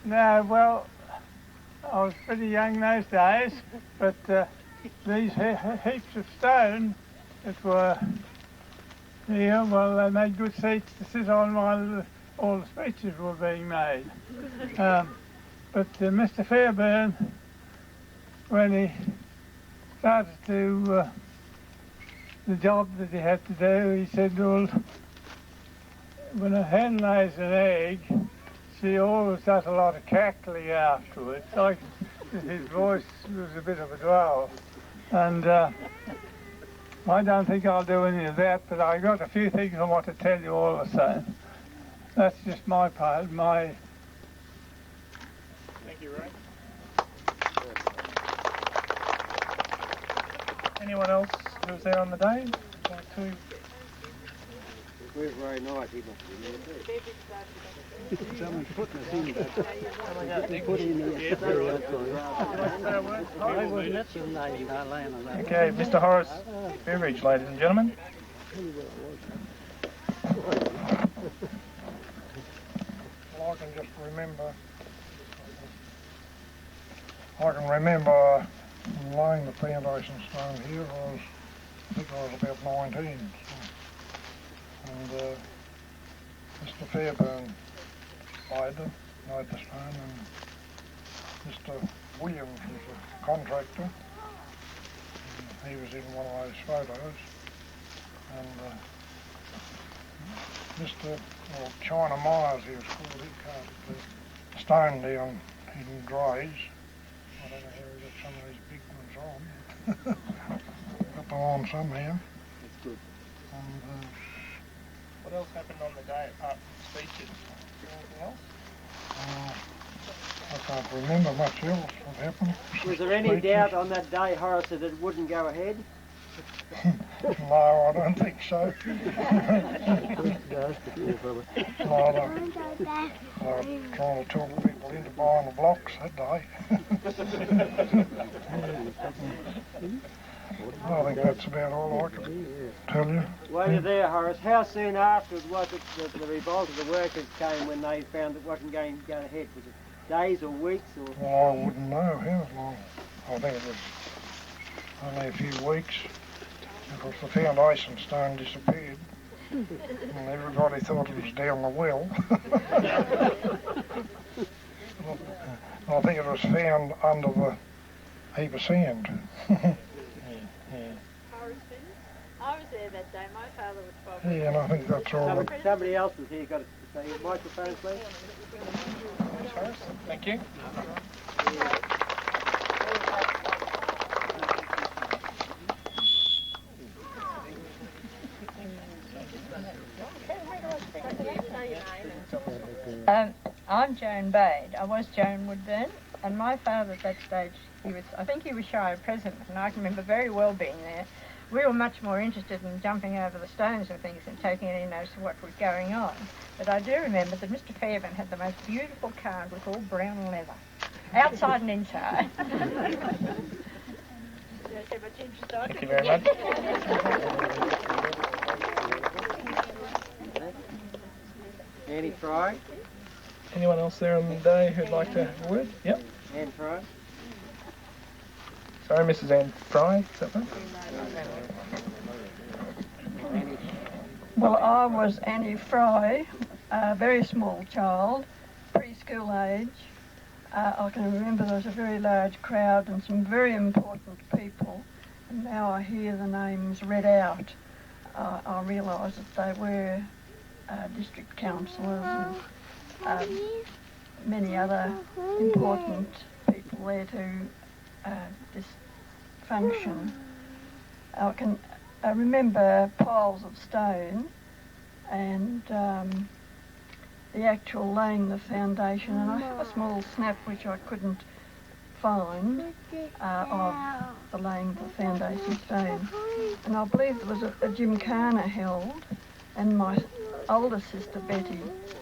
No, well, I was pretty young those days, but these heaps of stone that were here, well, they made good seats to sit on while all the speeches were being made. But Mr. Fairburn, when he started to the job that he had to do, he said, well, when a hen lays an egg, she always does a lot of cackling afterwards. Like his voice was a bit of a drawl. And I don't think I'll do any of that, but I've got a few things I want to tell you all the same. That's just my part, my... Thank you, Ray. Anyone else who was there on the day? Like to... Where's Ray Knight? He must be there. Someone's putting us in there. Put in Okay, Mr. Horace Beveridge, ladies and gentlemen. Well, I can remember laying the foundation stone here. I think I was about 19. And Mr. Fairburn laid the stone, and Mr. Williams was a contractor. And he was in one of those photos. And Mr. China Myers, he was called, he cast the stone down in Grays. I don't know how he got some of these big ones on. Got them on somehow. That's good. And, What else happened on the day apart from speeches? Anything else? I can't remember much else what happened. Was there any doubt on that day, Horace, that it wouldn't go ahead? No, I don't think so. No, I was trying to talk people into buying the blocks that day. I think that's about all I can tell you. While you're there, Horace, how soon afterwards was it that the revolt of the workers came when they found it wasn't going ahead? Was it days or weeks? Or? Well, I wouldn't know how long. I think it was only a few weeks. Because the foundation stone disappeared. And everybody thought it was down the well. I think it was found under the heap of sand. I was there that day. My father was 12. Yeah, and I think that's all. Somebody else was here. Got to say your microphone, please. Thank you. I'm Joan Bade. I was Joan Woodburn, and my father at that stage, I think he was Shire President, and I can remember very well being there. We were much more interested in jumping over the stones and things and taking any notice of what was going on. But I do remember that Mr. Fairburn had the most beautiful car with all brown leather, outside and inside. Thank you very much. Annie Fry. Anyone else there on the day who'd like to have a word? Yep. Anne Fry. Sorry, Mrs. Anne Fry, is that right? Well, I was Annie Fry, a very small child, preschool age. I can remember there was a very large crowd and some very important people, and now I hear the names read out. I realise that they were district councillors and many other important people there to this function. I remember piles of stone and the actual laying the foundation, and I have a small snap which I couldn't find of the laying of the foundation stone. And I believe there was a gymkhana held, and my older sister Betty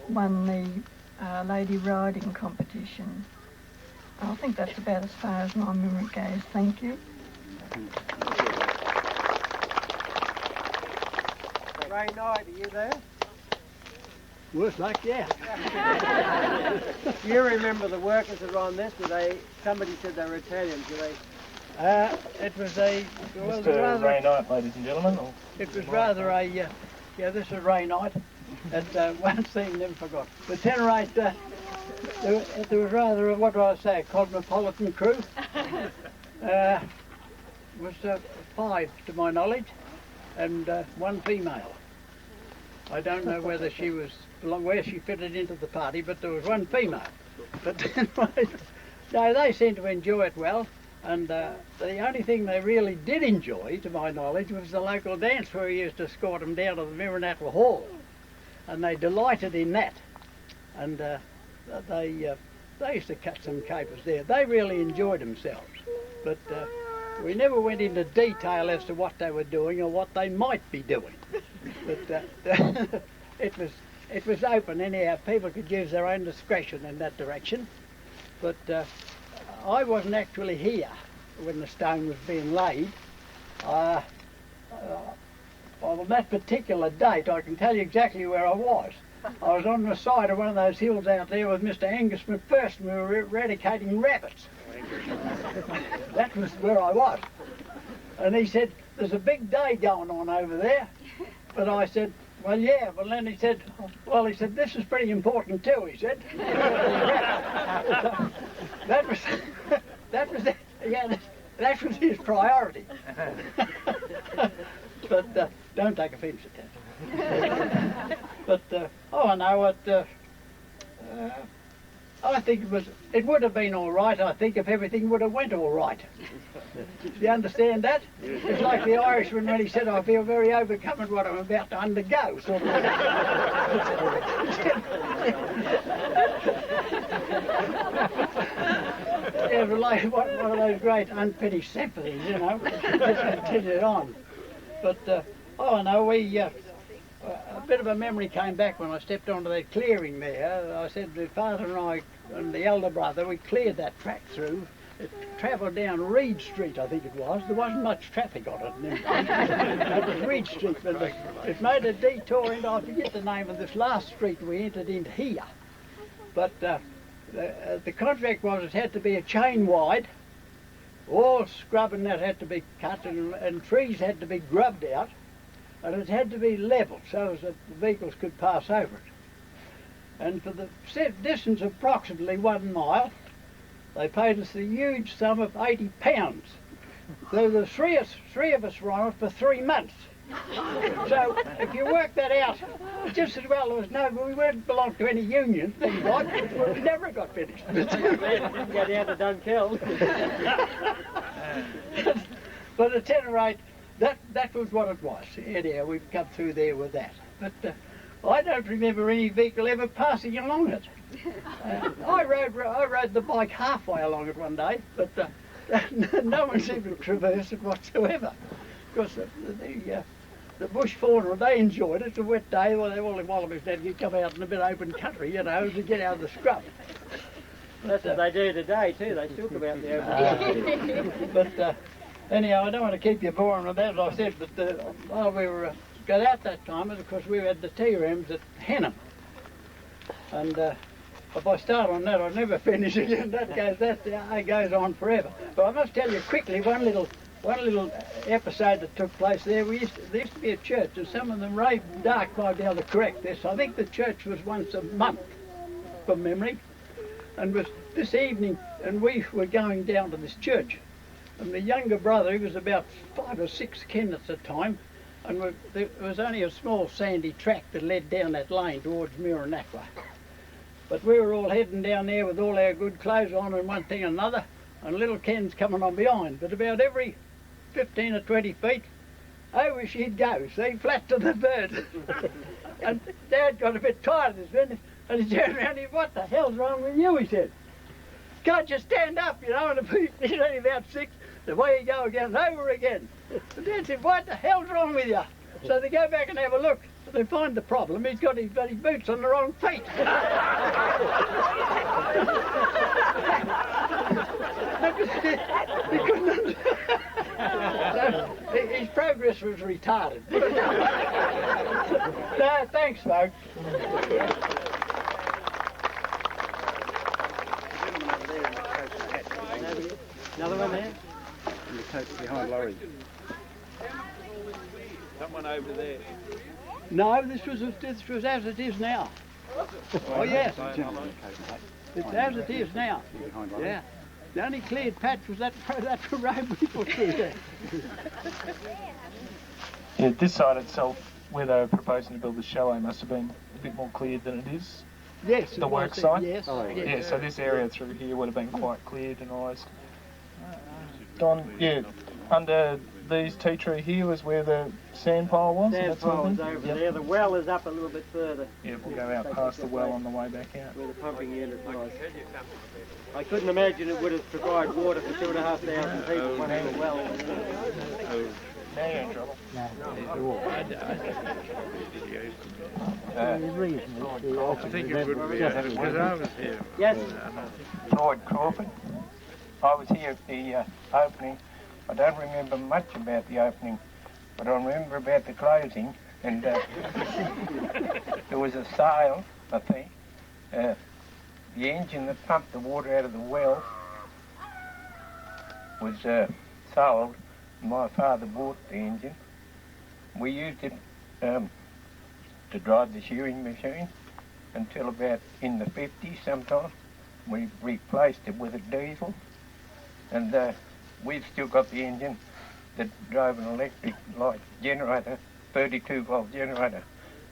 won the lady riding competition. I think that's about as far as my memory goes. Thank you. Ray Knight, are you there? Worse luck, yeah. Do you remember the workers that were on this? Somebody said they were Italians, were they? It was a... Well, Mr. Ray Knight, ladies and gentlemen. It was rather a... yeah, this is Ray Knight. And one thing never forgot. The Tenerife, there was rather, what do I say, a cosmopolitan crew. Was 5 to my knowledge. and one female. I don't know whether she was where she fitted into the party, but there was one female. But anyway, no, they seemed to enjoy it well, and the only thing they really did enjoy, to my knowledge, was the local dance where we used to escort them down to the Mirrinatwa Hall, and they delighted in that, and they used to cut some capers there. They really enjoyed themselves, but we never went into detail as to what they were doing or what they might be doing. But it was open anyhow. People could use their own discretion in that direction. But I wasn't actually here when the stone was being laid. On that particular date, I can tell you exactly where I was. I was on the side of one of those hills out there with Mr. Angus McPherson. We were eradicating rabbits. That was where I was. And he said, there's a big day going on over there. But I said, well, yeah. Well, then he said, this is pretty important too, he said. that was his priority. But don't take offence at that. But I know what. I think it would have been all right, I think, if everything would have went all right. Do you understand that? It's like the Irishman when he said, I feel very overcome at what I'm about to undergo, sort of. Yeah, but like one of those great unfinished symphonies, you know, just continued on. But, a bit of a memory came back when I stepped onto that clearing there. I said the father and I and the elder brother, we cleared that track through. It travelled down Reed Street, I think it was. There wasn't much traffic on it. It was Reed Street, but it made a detour into, I forget the name of this last street we entered into here. But the contract was it had to be a chain wide, all scrub and that had to be cut, and trees had to be grubbed out. And it had to be level so that the vehicles could pass over it. And for the distance of approximately 1 mile, they paid us the huge sum of £80. So the three of us were on it for 3 months. So if you work that out, just as well we weren't belonged to any union, thank God, we never got finished. Didn't go down to Dunkeld. But at any rate, that was what it was. Anyhow, we've come through there with that. But I don't remember any vehicle ever passing along it. I rode the bike halfway along it one day, but no one seemed to traverse it whatsoever. Because the bush fauna, they enjoyed it. It's a wet day, all the wallabies had to come out in a bit open country, you know, to get out of the scrub. That's what they do today too. They talk about the open country. But anyhow, I don't want to keep you boring with that, as I said, but while we were got out that time, of course, we had the tea rooms at Henham. And if I start on that, I'll never finish again. That goes on forever. But I must tell you quickly one little episode that took place there. There used to be a church, and some of them raved dark might be able to correct this. I think the church was once a month, from memory. And was this evening, and we were going down to this church. And the younger brother, he was about 5 or 6 ken at the time, and there was only a small sandy track that led down that lane towards Mirrinatwa. But we were all heading down there with all our good clothes on and one thing and another, and little Ken's coming on behind. But about every 15 or 20 feet, over she'd go, see, flat to the bird. And Dad got a bit tired of this business, and he turned around and he said, "What the hell's wrong with you?" he said. "Can't you stand up, you know?" And he's only about 6. Away you go again, over again. And Dad said, "What the hell's wrong with you?" So they go back and have a look. They find the problem. He's got his bloody boots on the wrong feet. He couldn't. So his progress was retarded. No, thanks, folks. Another one there? And the coach behind Laurie. Someone over there. No, this was as it is now. Oh yes, it's as it is now. Yeah, the only cleared patch was that road we put through there. Yeah, this side itself, where they were proposing to build the chalet, must have been a bit more cleared than it is. Yes. The work site? Yes. Yeah, so this area through here would have been quite cleared and ice. Don, yeah, under these tea tree here was where the sand pile was? Sand pile was over there. The well is up a little bit further. Yeah, we'll go out past the well on the way back out. Where the pumping unit was. I couldn't imagine it would have provided water for 2,500 people when the well was there. Now you're in trouble. I think it would be, because I was here. Yes. Lord Crawford. I was here at the opening. I don't remember much about the opening, but I remember about the closing. And there was a sail, I think. The engine that pumped the water out of the well was sold. My father bought the engine. We used it to drive the shearing machine until about in the 50s sometime. We replaced it with a diesel, and we've still got the engine that drove an electric light generator, 32-volt generator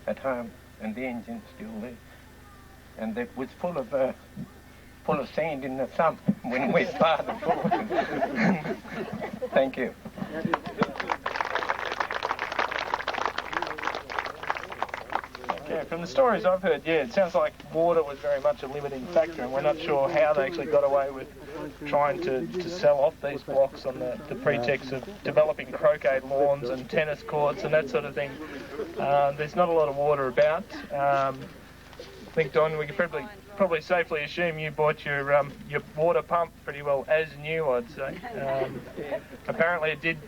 at home, and the engine's still there. And it was full of sand in the sump when my father bought it. Thank you. Yeah, from the stories I've heard, yeah, it sounds like water was very much a limiting factor, and we're not sure how they actually got away with trying to sell off these blocks on the pretext of developing croquet lawns and tennis courts and that sort of thing. There's not a lot of water about. I think, Don, we could probably safely assume you bought your water pump pretty well as new, I'd say. Apparently it did,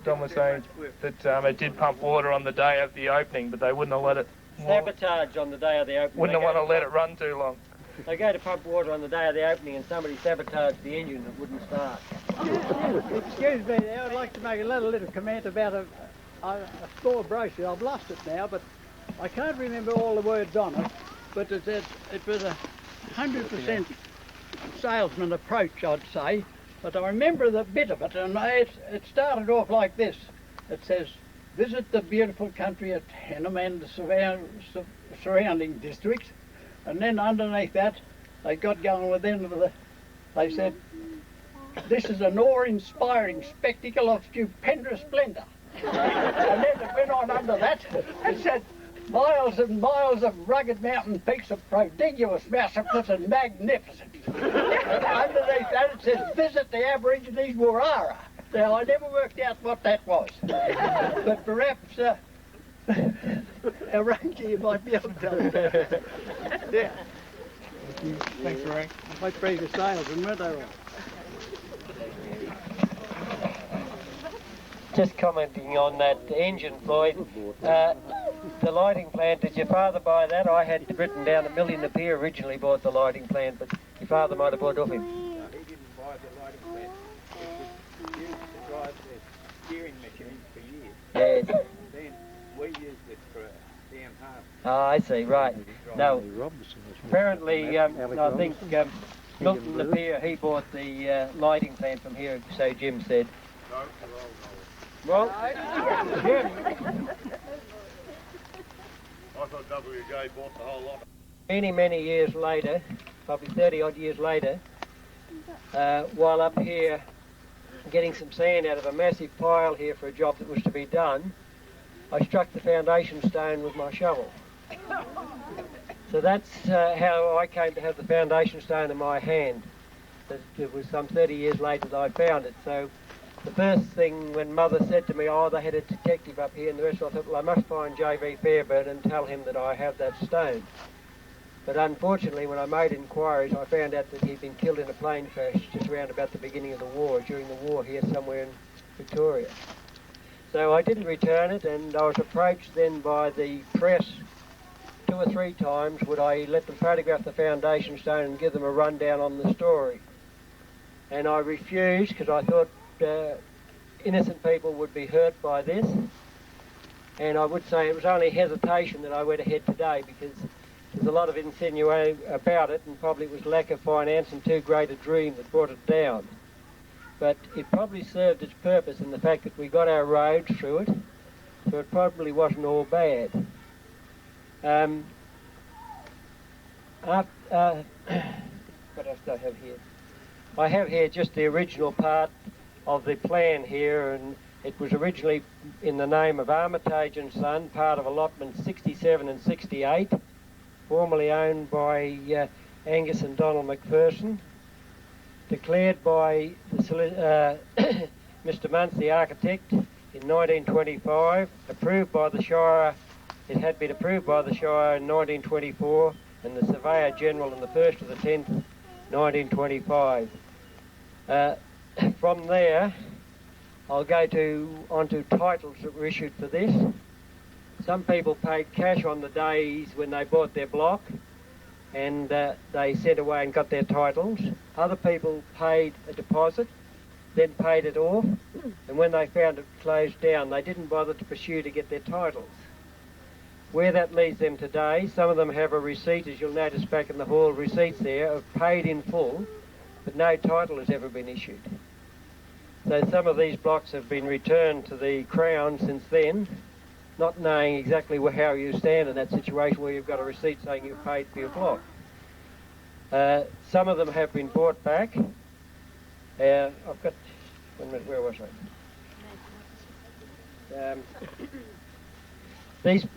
Don was saying that it did pump water on the day of the opening, but they wouldn't have let it... Sabotage on the day of the opening. Wouldn't have want to let it run too long. They go to pump water on the day of the opening and somebody sabotaged the engine and it wouldn't start. Excuse me there, I'd like to make a little comment about a store brochure. I've lost it now, but I can't remember all the words on it, but it was a 100% salesman approach, I'd say, but I remember the bit of it, and it started off like this. It says, visit the beautiful country at Henham and the surrounding districts, and then underneath that they got going they said, this is an awe-inspiring spectacle of stupendous splendour. And then it went on under that, it said, miles and miles of rugged mountain peaks of prodigious massacres and magnificent. And underneath that it says, visit the Aborigines Wurrara. Now, I never worked out what that was. But perhaps our ranger might be able to. Yeah. Thanks, Ray. My previous salesman, weren't they all? Just commenting on that engine, Floyd. The lighting plant, did your father buy that? I had written down $1 million a year originally bought the lighting plant, but your father might have bought it off him. No, he didn't buy the lighting plant. It was used to drive the steering machine for years. Yes. Then we used it for down half. Oh, I see, right. No, apparently, I think Milton the Peer, he bought the lighting plant from here, so Jim said. Well, Jim. I thought WJ bought the whole lot. Many years later, probably 30 odd years later, while up here getting some sand out of a massive pile here for a job that was to be done, I struck the foundation stone with my shovel. So that's how I came to have the foundation stone in my hand. It was some 30 years later that I found it. So the first thing when Mother said to me, oh, they had a detective up here and the rest, I thought, well, I must find J.V. Fairburn and tell him that I have that stone. But unfortunately, when I made inquiries, I found out that he'd been killed in a plane crash just around about the beginning of the war, during the war here somewhere in Victoria. So I didn't return it, and I was approached then by the press 2 or 3 times, would I let them photograph the foundation stone and give them a rundown on the story. And I refused because I thought innocent people would be hurt by this. And I would say it was only hesitation that I went ahead today, because there's a lot of insinuation about it, and probably it was lack of finance and too great a dream that brought it down. But it probably served its purpose in the fact that we got our roads through it, so it probably wasn't all bad. What else do I have here? I have here just the original part of the plan here, and it was originally in the name of Armitage and Son, part of allotment 67 and 68, formerly owned by Angus and Donald McPherson, declared by the Mr. Muntz, the architect, in 1925, approved by the Shire. It had been approved by the Shire in 1924, and the Surveyor General on the 1st of the 10th, 1925. From there, I'll go onto titles that were issued for this. Some people paid cash on the days when they bought their block, and they sent away and got their titles. Other people paid a deposit, then paid it off, and when they found it closed down, they didn't bother to pursue to get their titles. Where that leaves them today, some of them have a receipt, as you'll notice back in the hall, receipts there of paid in full, but no title has ever been issued. So some of these blocks have been returned to the Crown since then, not knowing exactly how you stand in that situation where you've got a receipt saying you've paid for your block. Some of them have been bought back. I've got, 1 minute, where was I?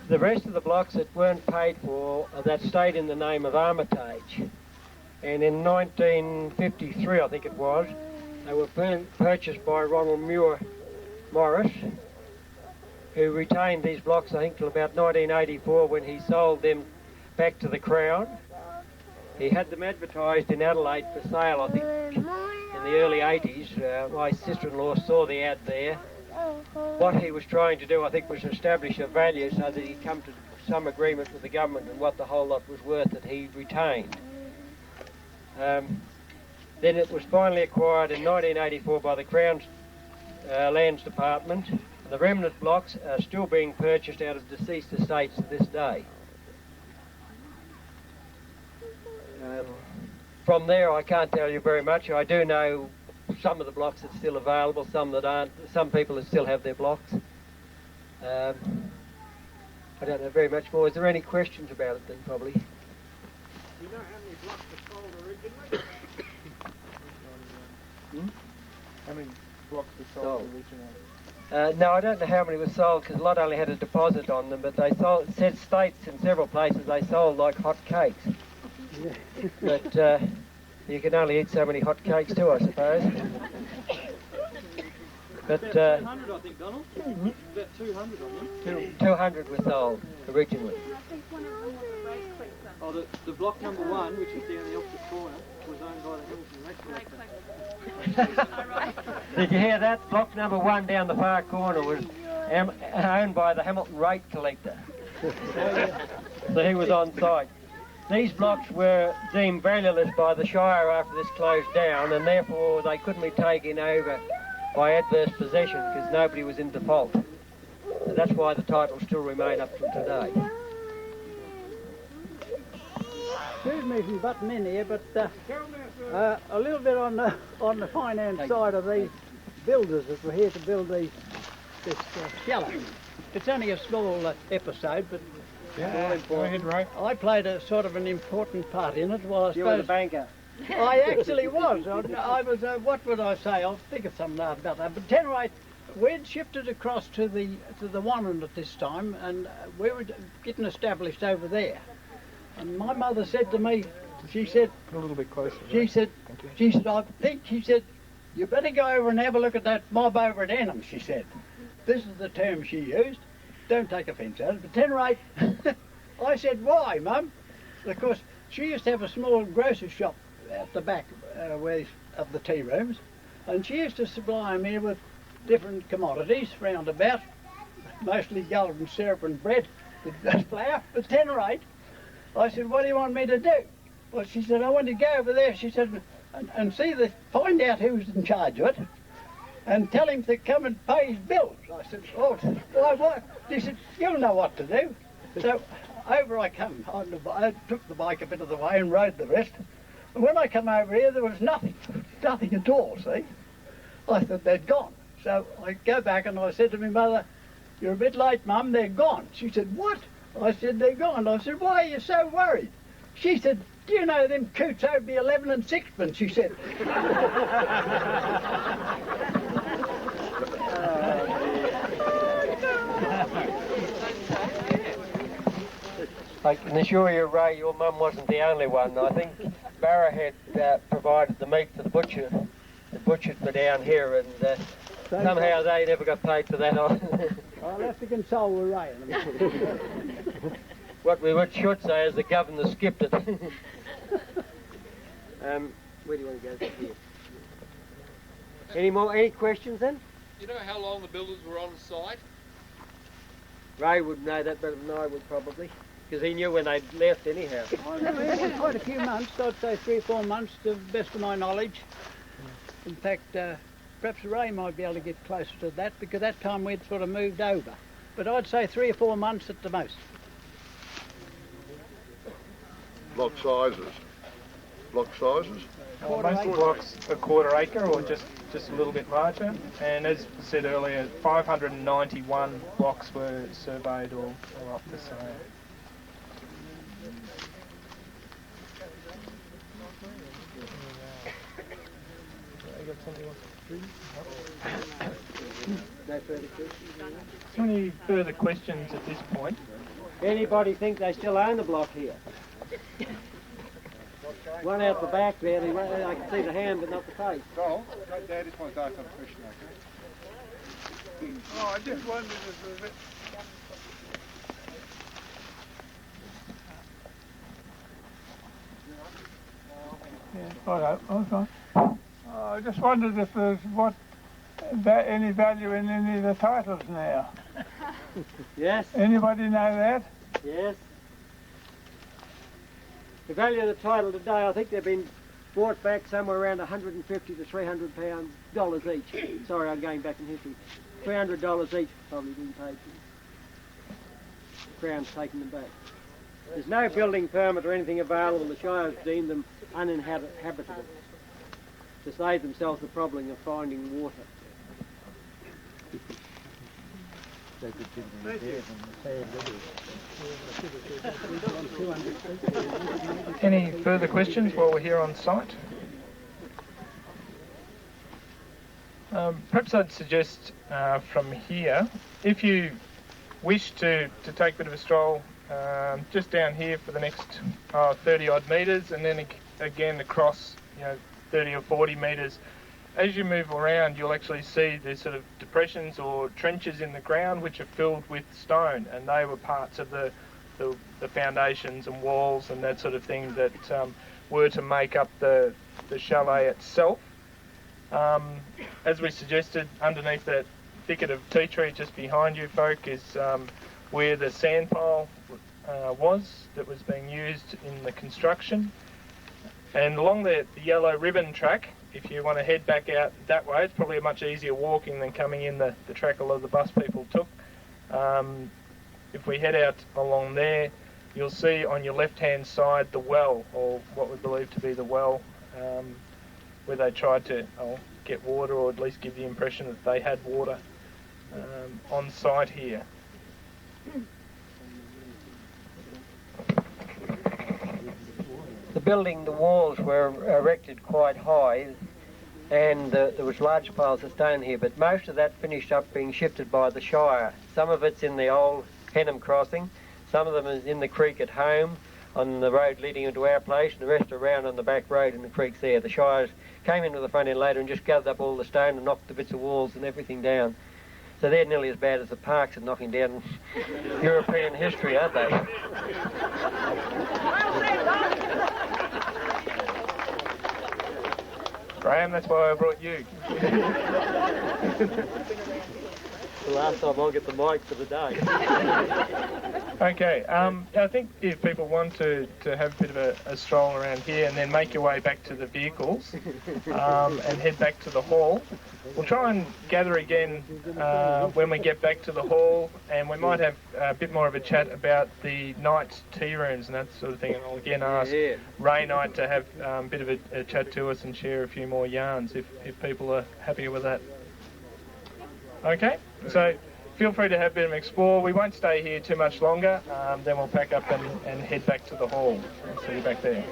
The rest of the blocks that weren't paid for, that stayed in the name of Armitage. And in 1953, I think it was, they were purchased by Ronald Muir Morris, who retained these blocks, I think, till about 1984 when he sold them back to the Crown. He had them advertised in Adelaide for sale, I think, in the early 80s. My sister-in-law saw the ad there. What he was trying to do, I think, was establish a value so that he'd come to some agreement with the government and what the whole lot was worth that he retained. Then it was finally acquired in 1984 by the Crown's Lands Department. The remnant blocks are still being purchased out of deceased estates to this day. From there, I can't tell you very much. I do know some of the blocks that's still available, some that aren't. Some people that still have their blocks. I don't know very much more. Is there any questions about it then, probably? Do you know how many blocks were sold originally? How many blocks were sold originally? No, I don't know how many were sold because a lot only had a deposit on them, but they sold, it said states in several places they sold like hot cakes. But you can only eat so many hot cakes too, I suppose. But 200, I think, Donald. About 200 of them. 200 were sold originally. Oh, the block number 1, which is down the opposite corner, was owned by the Hamilton Race Collector. Did you hear that? Block number 1 down the far corner was owned by the Hamilton Rate Collector. So he was on site. These blocks were deemed valueless by the Shire after this closed down, and therefore they couldn't be taken over by adverse possession because nobody was in default. So that's why the titles still remain up to today. Excuse me from butting in here, but a little bit on the finance side of these builders that were here to build this shallow. It's only a small episode, but Go ahead, Ray. I played a sort of an important part in it. Well, I You were the banker. I actually was. I was. What would I say? I'll think of something about that. But at any rate, we'd shifted across to the Wannon at this time, and we were getting established over there. And my mother said to me, she said, a little bit closer. She said, I think, she said, you better go over and have a look at that mob over at Henham, she said. This is the term she used. Don't take offence at it, but at any rate, I said, why, Mum? Because she used to have a small grocer's shop at the back of the tea rooms, and she used to supply me with different commodities round about, mostly golden syrup and bread with flour. But at any rate, I said, what do you want me to do? Well, she said, I want to go over there, she said, and find out who's in charge of it, and tell him to come and pay his bills. I said, oh, why, what? She said, you'll know what to do. So over I come. I took the bike a bit of the way and rode the rest. And when I come over here, there was nothing at all, see? I thought they'd gone. So I go back and I said to my mother, "You're a bit late, Mum, they're gone." She said, "What?" I said, "They're gone." I said, "Why are you so worried?" She said, "Do you know them coots owed me 11 and sixpence?" She said. I can assure you, Ray, your mum wasn't the only one. I think Barra had provided the meat for the butcher. The butchered me down here, and somehow they never got paid for that. I'll have to console with Ray. What we should say is the governor skipped it. Where do you want to go from here? Any questions then? You know how long the builders were on site? Ray would know that better than I would probably, because he knew when they'd left anyhow. Oh, no, it was quite a few months. I'd say 3 or 4 months to the best of my knowledge. In fact, perhaps Ray might be able to get closer to that, because that time we'd sort of moved over. But I'd say 3 or 4 months at the most. Block sizes? Most blocks a quarter acre or just a little bit larger. And as said earlier, 591 blocks were surveyed or up for sale. No further questions? Any further questions at this point? Anybody think they still own the block here? One out the back there, I can see the hand but not the face. Dad, just want to ask a question, okay? Oh, I just wondered if there was a bit... Yeah, all right, okay. I just wondered if there's any value in any of the titles now. Yes. Anybody know that? Yes. The value of the title today, I think they've been bought back somewhere around $150 to $300 each. Sorry, I'm going back in history. $300 each probably been paid for. The Crown's taken them back. There's no building permit or anything available. The Shire's deemed them uninhabitable to save themselves the problem of finding water. Any further questions while we're here on site? Perhaps I'd suggest from here, if you wish to take a bit of a stroll just down here for the next 30 odd metres, and then again across 30 or 40 metres. As you move around, you'll actually see there's sort of depressions or trenches in the ground which are filled with stone, and they were parts of the foundations and walls and that sort of thing that were to make up the chalet itself. As we suggested, underneath that thicket of tea tree just behind you folk is where the sand pile was that was being used in the construction. And along the yellow ribbon track, if you want to head back out that way, it's probably a much easier walking than coming in the track a lot of the bus people took. If we head out along there, you'll see on your left-hand side the well, or what we believe to be the well, where they tried to get water, or at least give the impression that they had water on site here. The walls were erected quite high, and there was large piles of stone here, but most of that finished up being shifted by the Shire. Some of it's in the old Henham crossing, some of them is in the creek at home, on the road leading into our place, and the rest are around on the back road in the creeks there. The Shires came into the front end later and just gathered up all the stone and knocked the bits of walls and everything down. So they're nearly as bad as the parks at knocking down European history, aren't they? Graham, that's why I brought you. The last time I'll get the mic for the day. Okay, I think if people want to have a bit of a stroll around here and then make your way back to the vehicles and head back to the hall, we'll try and gather again when we get back to the hall, and we might have a bit more of a chat about the night's tea rooms and that sort of thing. And I'll again ask Ray Knight to have a bit of a chat to us and share a few more yarns if people are happy with that. Okay, so feel free to have a bit of an explore. We won't stay here too much longer. Then we'll pack up and head back to the hall. I'll see you back there.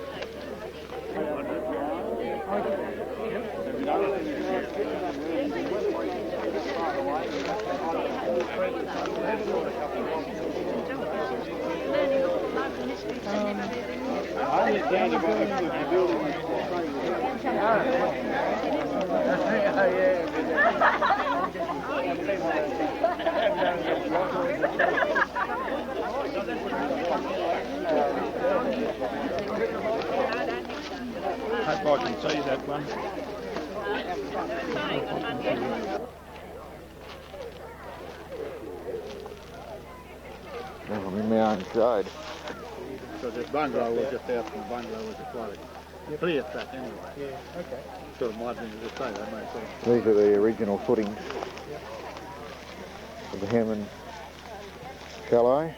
Hope I can see that one. Oh, I'm in my own shade. So the bungalow was just out from the bungalow was a quite a clear track anyway. Yeah, okay. Sort of might have been to say that made sense. These are the original footings of the Henham chalet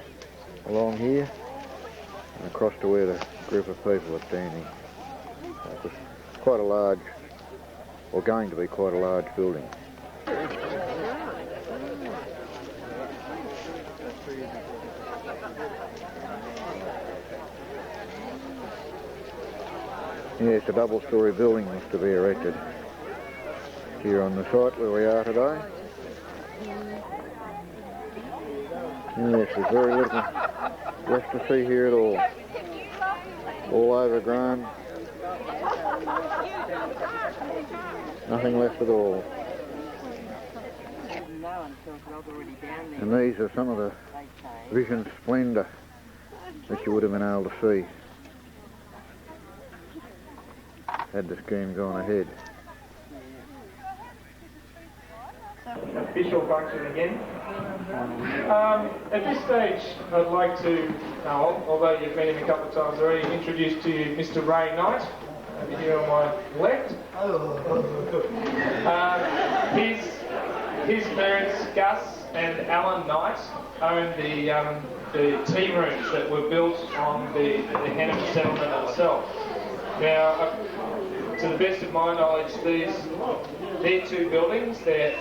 along here and across to where the group of people are standing. It was quite a large, or going to be quite a large building. Yes, a double-storey building was to be erected here on the site where we are today. Yes, there's very little left to see here at all. All overgrown. Nothing left at all. And these are some of the vision splendour that you would have been able to see had the scheme gone ahead. Official function again. At this stage, I'd like to, although you've met him a couple of times already, introduce to you Mr. Ray Knight, over here on my left. His parents, Gus and Alan Knight, own the tea rooms that were built on the Henham settlement itself. Now, to the best of my knowledge, their two buildings, their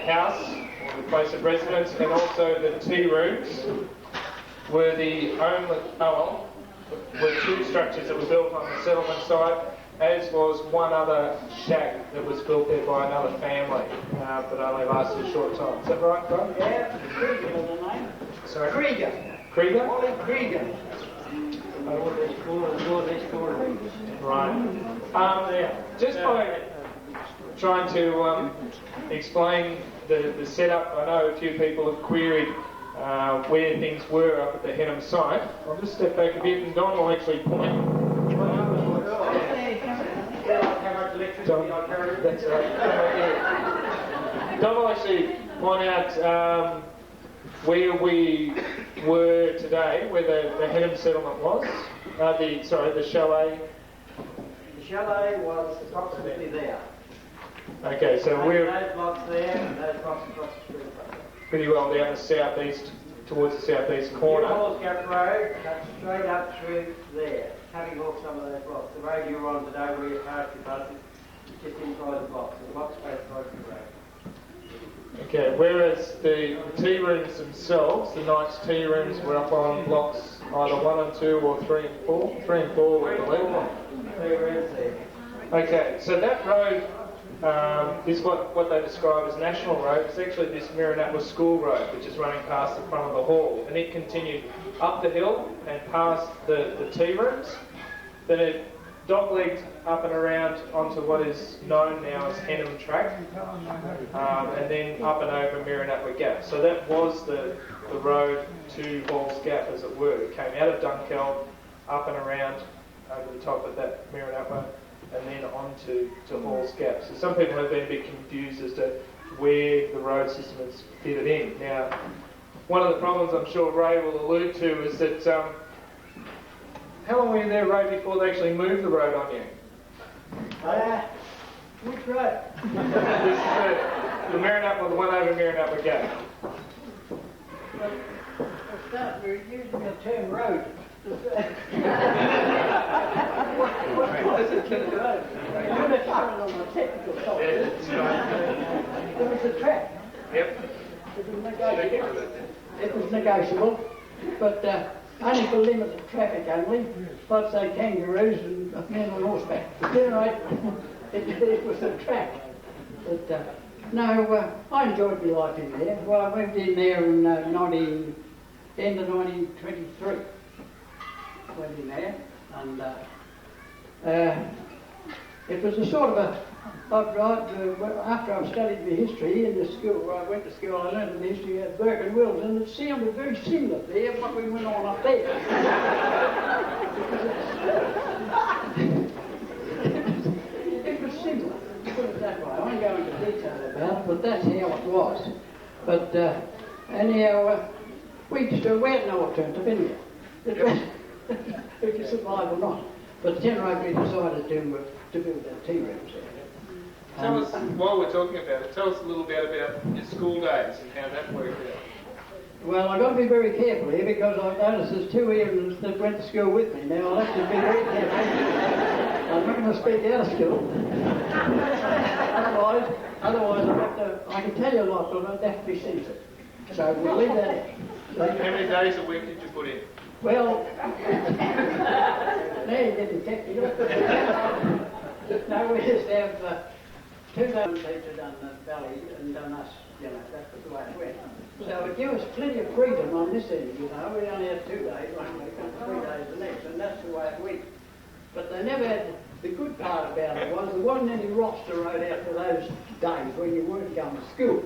house, or the place of residence, and also the tea rooms, were the only, were two structures that were built on the settlement site, as was one other shack that was built there by another family, but only lasted a short time. Is that right, Brian? Yeah, Krieger was the name. Sorry? Krieger. Krieger? Wally Krieger. Right. Just by trying to explain the setup, I know a few people have queried where things were up at the Henham site. I'll just step back a bit and Don will actually point. Don will actually point out where we were today, where the Henham settlement was. The chalet. The chalet was approximately there. Okay, so And we're those blocks there and those blocks across the street. pretty well down the southeast, towards the southeast corner. Hall's Gap Road cuts straight up through there, cutting off some of those blocks. The road you're on today where you're parked your buses is just inside the blocks. The blocks both sides of the road. Okay, whereas the tea rooms themselves, the Knights tea rooms, were up on blocks either 1 and 2 or 3 and 4. 3 and 4 we believe. Okay, so that road is what they describe as National Road. It's actually this Mirrinatwa School Road, which is running past the front of the hall. And it continued up the hill and past the tea rooms. Then it dog-legged up and around onto what is known now as Henham Track, and then up and over Mirrinatwa Gap. So that was the road to Hall's Gap, as it were. It came out of Dunkeld, up and around over the top of that Mirrinatwa, and then on to Hall's Gap. So some people have been a bit confused as to where the road system is fitted in. Now, one of the problems I'm sure Ray will allude to is that how long were you there, Ray, before they actually moved the road on you? Which road? This is the Mirrinatwa, the one over Mirrinatwa Gap. We were using the term road. What was it? Road. You're not covered on the technical side. There was a track. Yep. It was negotiable, but only for limited traffic only, like say kangaroos and men on horseback. But anyway, it was a track. But no, I enjoyed my life in there. Well, I moved in there in end of 1923. Went in there, and it was a sort of a. After I studied the history in the school, where I went to school, I learned the history of Burke and Wills, and it sounded very similar there, what we went on up there. It was similar, put it that way. I won't go into detail about it, but that's how it was. But anyhow, we had no alternative anyway. If you survive or not. But at 10 we decided to build that tea rooms there. Tell us, while we're talking about it, tell us a little bit about your school days and how that worked out. Well, I've got to be very careful here because I've noticed there's 2 evenings that went to school with me. Now, I'll have to be very careful. I'm not going to speak out of school. Otherwise I can tell you a lot, but I'd have to be censored. So we'll leave that out. How many days a week did you put in? Well, now you're getting technical. No, we just have 2 days teacher done the valley and done us, that was the way it went. So it gave us plenty of freedom on this end, we only had 2 days one week and 3 days the next, and that's the way it went. But they never had, the good part about it was there wasn't any roster wrote out for those days when you weren't going to school.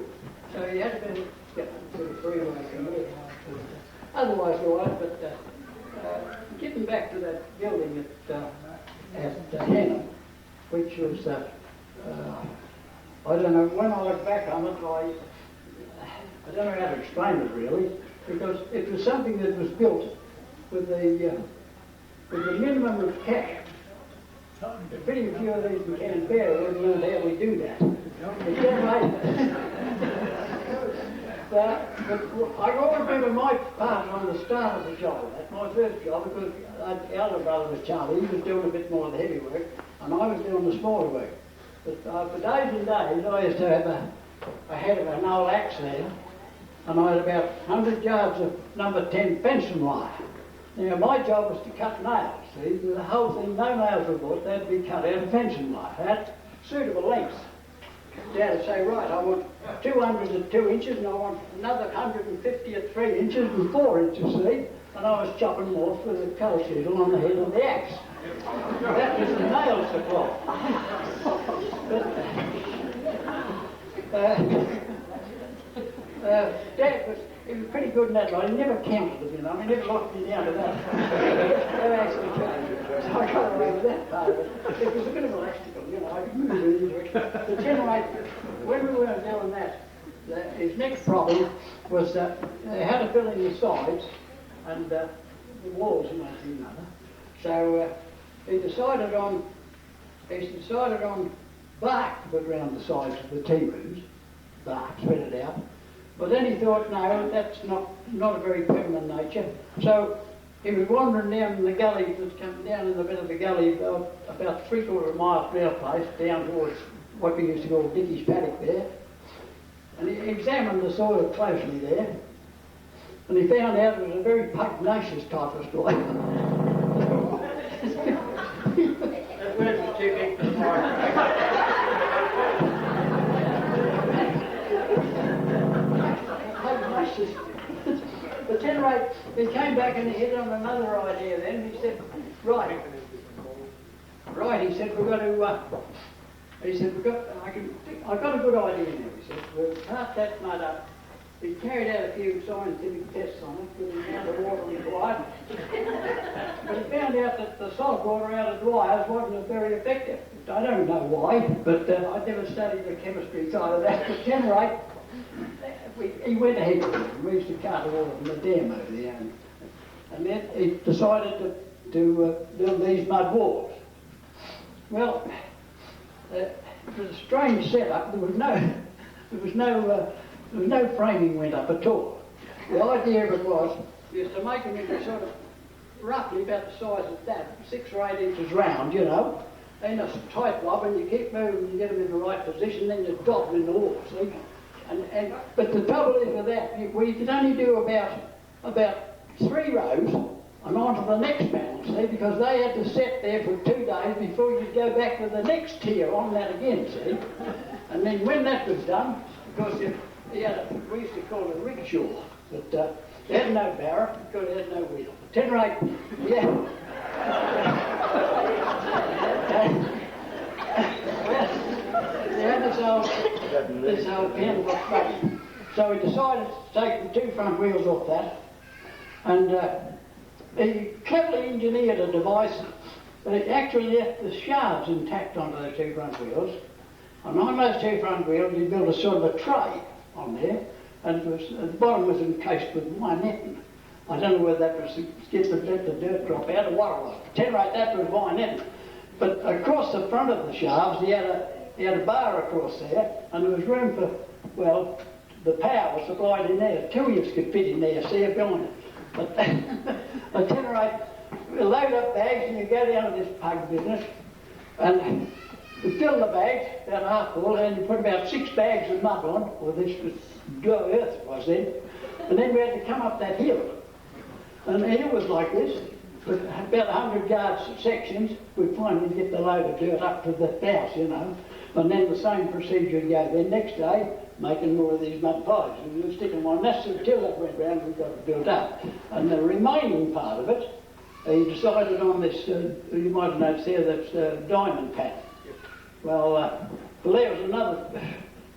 So you had to be, sort of free away from work. Otherwise, all right, but getting back to that building at Henham, which was, I don't know, when I look back on it, I don't know how to explain it really, because it was something that was built with the minimum of cash. Pretty few of these in Canberra would have learned how we do that. But I always remember my part on the start of the job, that's my first job, because the elder brother was Charlie, he was doing a bit more of the heavy work, and I was doing the smaller work. But for days and days, I used to have a head of an old axe there, and I had about 100 yards of number 10 fencing wire. Now, my job was to cut nails, see, the whole thing, no nails were bought, they'd be cut out of fencing wire, at suitable lengths. Dad would say, right, I want 200 at 2 inches, and I want another 150 at 3 inches and 4 inches, see? And I was chopping them off with a coal chisel on the head of the axe. That was the nail supply. Dad he was pretty good in that line. He never counted them, He never locked me down to that. Never actually counted them. So I got away with that part of it. It was a bit of an obstacle, I didn't really do it. But anyway, when we were doing that, his next problem was that they had to fill in the sides and the walls and one thing another. So he decided on bark to put around the sides of the tea rooms, bark, spread it out. But then he thought, no, that's not a very permanent nature. So he was wandering down the gully, that's come down in the bit of the gully, about 3/4 of a mile from our place, down towards what we used to call Dickie's paddock there. And he examined the soil closely there, and he found out it was a very pugnacious type of soil. That word was too big for my But anyway, he came back and he hit on another idea then. He said, right, he said, we've got to, I've got a good idea now, he said, we'll part that mud up. He carried out a few scientific tests on it with the amount of water required. But he found out that the salt water out of wires wasn't very effective. I don't know why, but I'd never studied the chemistry side of that. But anyway, he went ahead with it. We used to cart the water from the dam over there. And then he decided to build these mud walls. Well, it was a strange setup. There was no framing went up at all. The idea of it was to make them into sort of roughly about the size of that, 6 or 8 inches round, in a tight blob, and you keep moving and get them in the right position, then you dot them in the wall, see? But the trouble is with that, we could only do about about 3 rows and onto the next panel, see, because they had to set there for 2 days before you'd go back to the next tier on that again, see. And then when that was done, because we used to call it a rickshaw, but it had no barrow because it had no wheel. At any rate, yeah. They had this old panel of space. So we decided to take the 2 front wheels off that, and he cleverly engineered a device that it actually left the shafts intact onto the 2 front wheels. And on those 2 front wheels, he built a sort of a tray on there, and the bottom was encased with wire netting. I don't know whether that was to let the dirt drop out or what it was. At any rate, that was wire netting. But across the front of the shafts, he had a bar across there, and there was room for, well, the power was supplied in there. 2 of you could fit in there, see it going. But at any rate, we load up bags and you go down to this pug business, and we fill the bags, about half full, and you put about 6 bags of mud on, or this was earth it was then, and then we had to come up that hill. And the hill was like this, with about 100 yards sections. We'd finally get the load of dirt up to the house, you know, and then the same procedure you go then next day, making more of these mud pies. And you stick them on, that's until that went round, we got it built up. And the remaining part of it, he decided on this, you might have noticed there, that's diamond pattern. Well, there was another,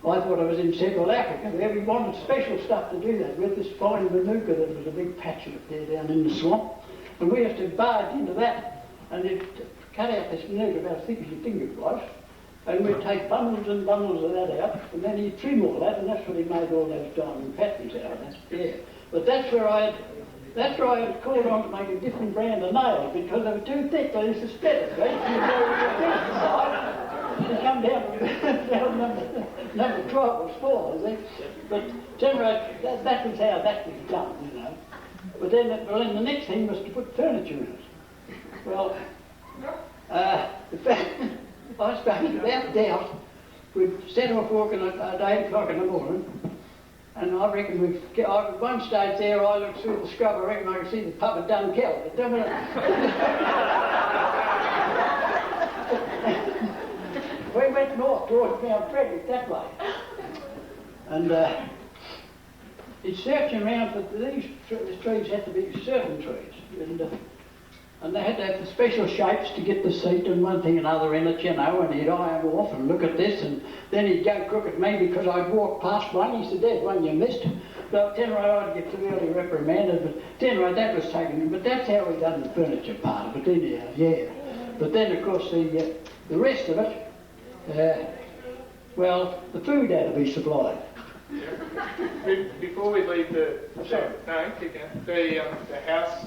I thought I was in Central Africa there. We wanted special stuff to do that with, this fine manuka that was a big patch up there down in the swamp. And we used to barge into that, and it cut out this manuka about as thick as your finger was, and we'd take bundles and bundles of that out, and then he'd trim all that, and that's what he made all those diamond patterns out of. Yeah. But that's where I had called on to make a different brand of nails, because they were too thick, they used to split it, right? You come down number 12 was 4, I think. But generally, that was how that was done, you know. But then the next thing was to put furniture in it. Well, I suppose without doubt, we'd set off walking at 8 o'clock in the morning, and I reckon at one stage there, I looked through the scrub, I reckon I could see the pub at Dunkeld. We went north towards Mount Frederick that way. And it's searching around for these trees had to be certain trees. And they had to have the special shapes to get the seat and one thing and another in it, you know, and he'd eye them off and look at this, and then he'd go crook at me because I'd walked past one. He said, "There's one you missed." So then I'd get severely reprimanded, but then that was taken. But that's how we done the furniture part of it, anyhow, yeah. But then, of course, the rest of it, well, the food had to be supplied. Before we leave the house,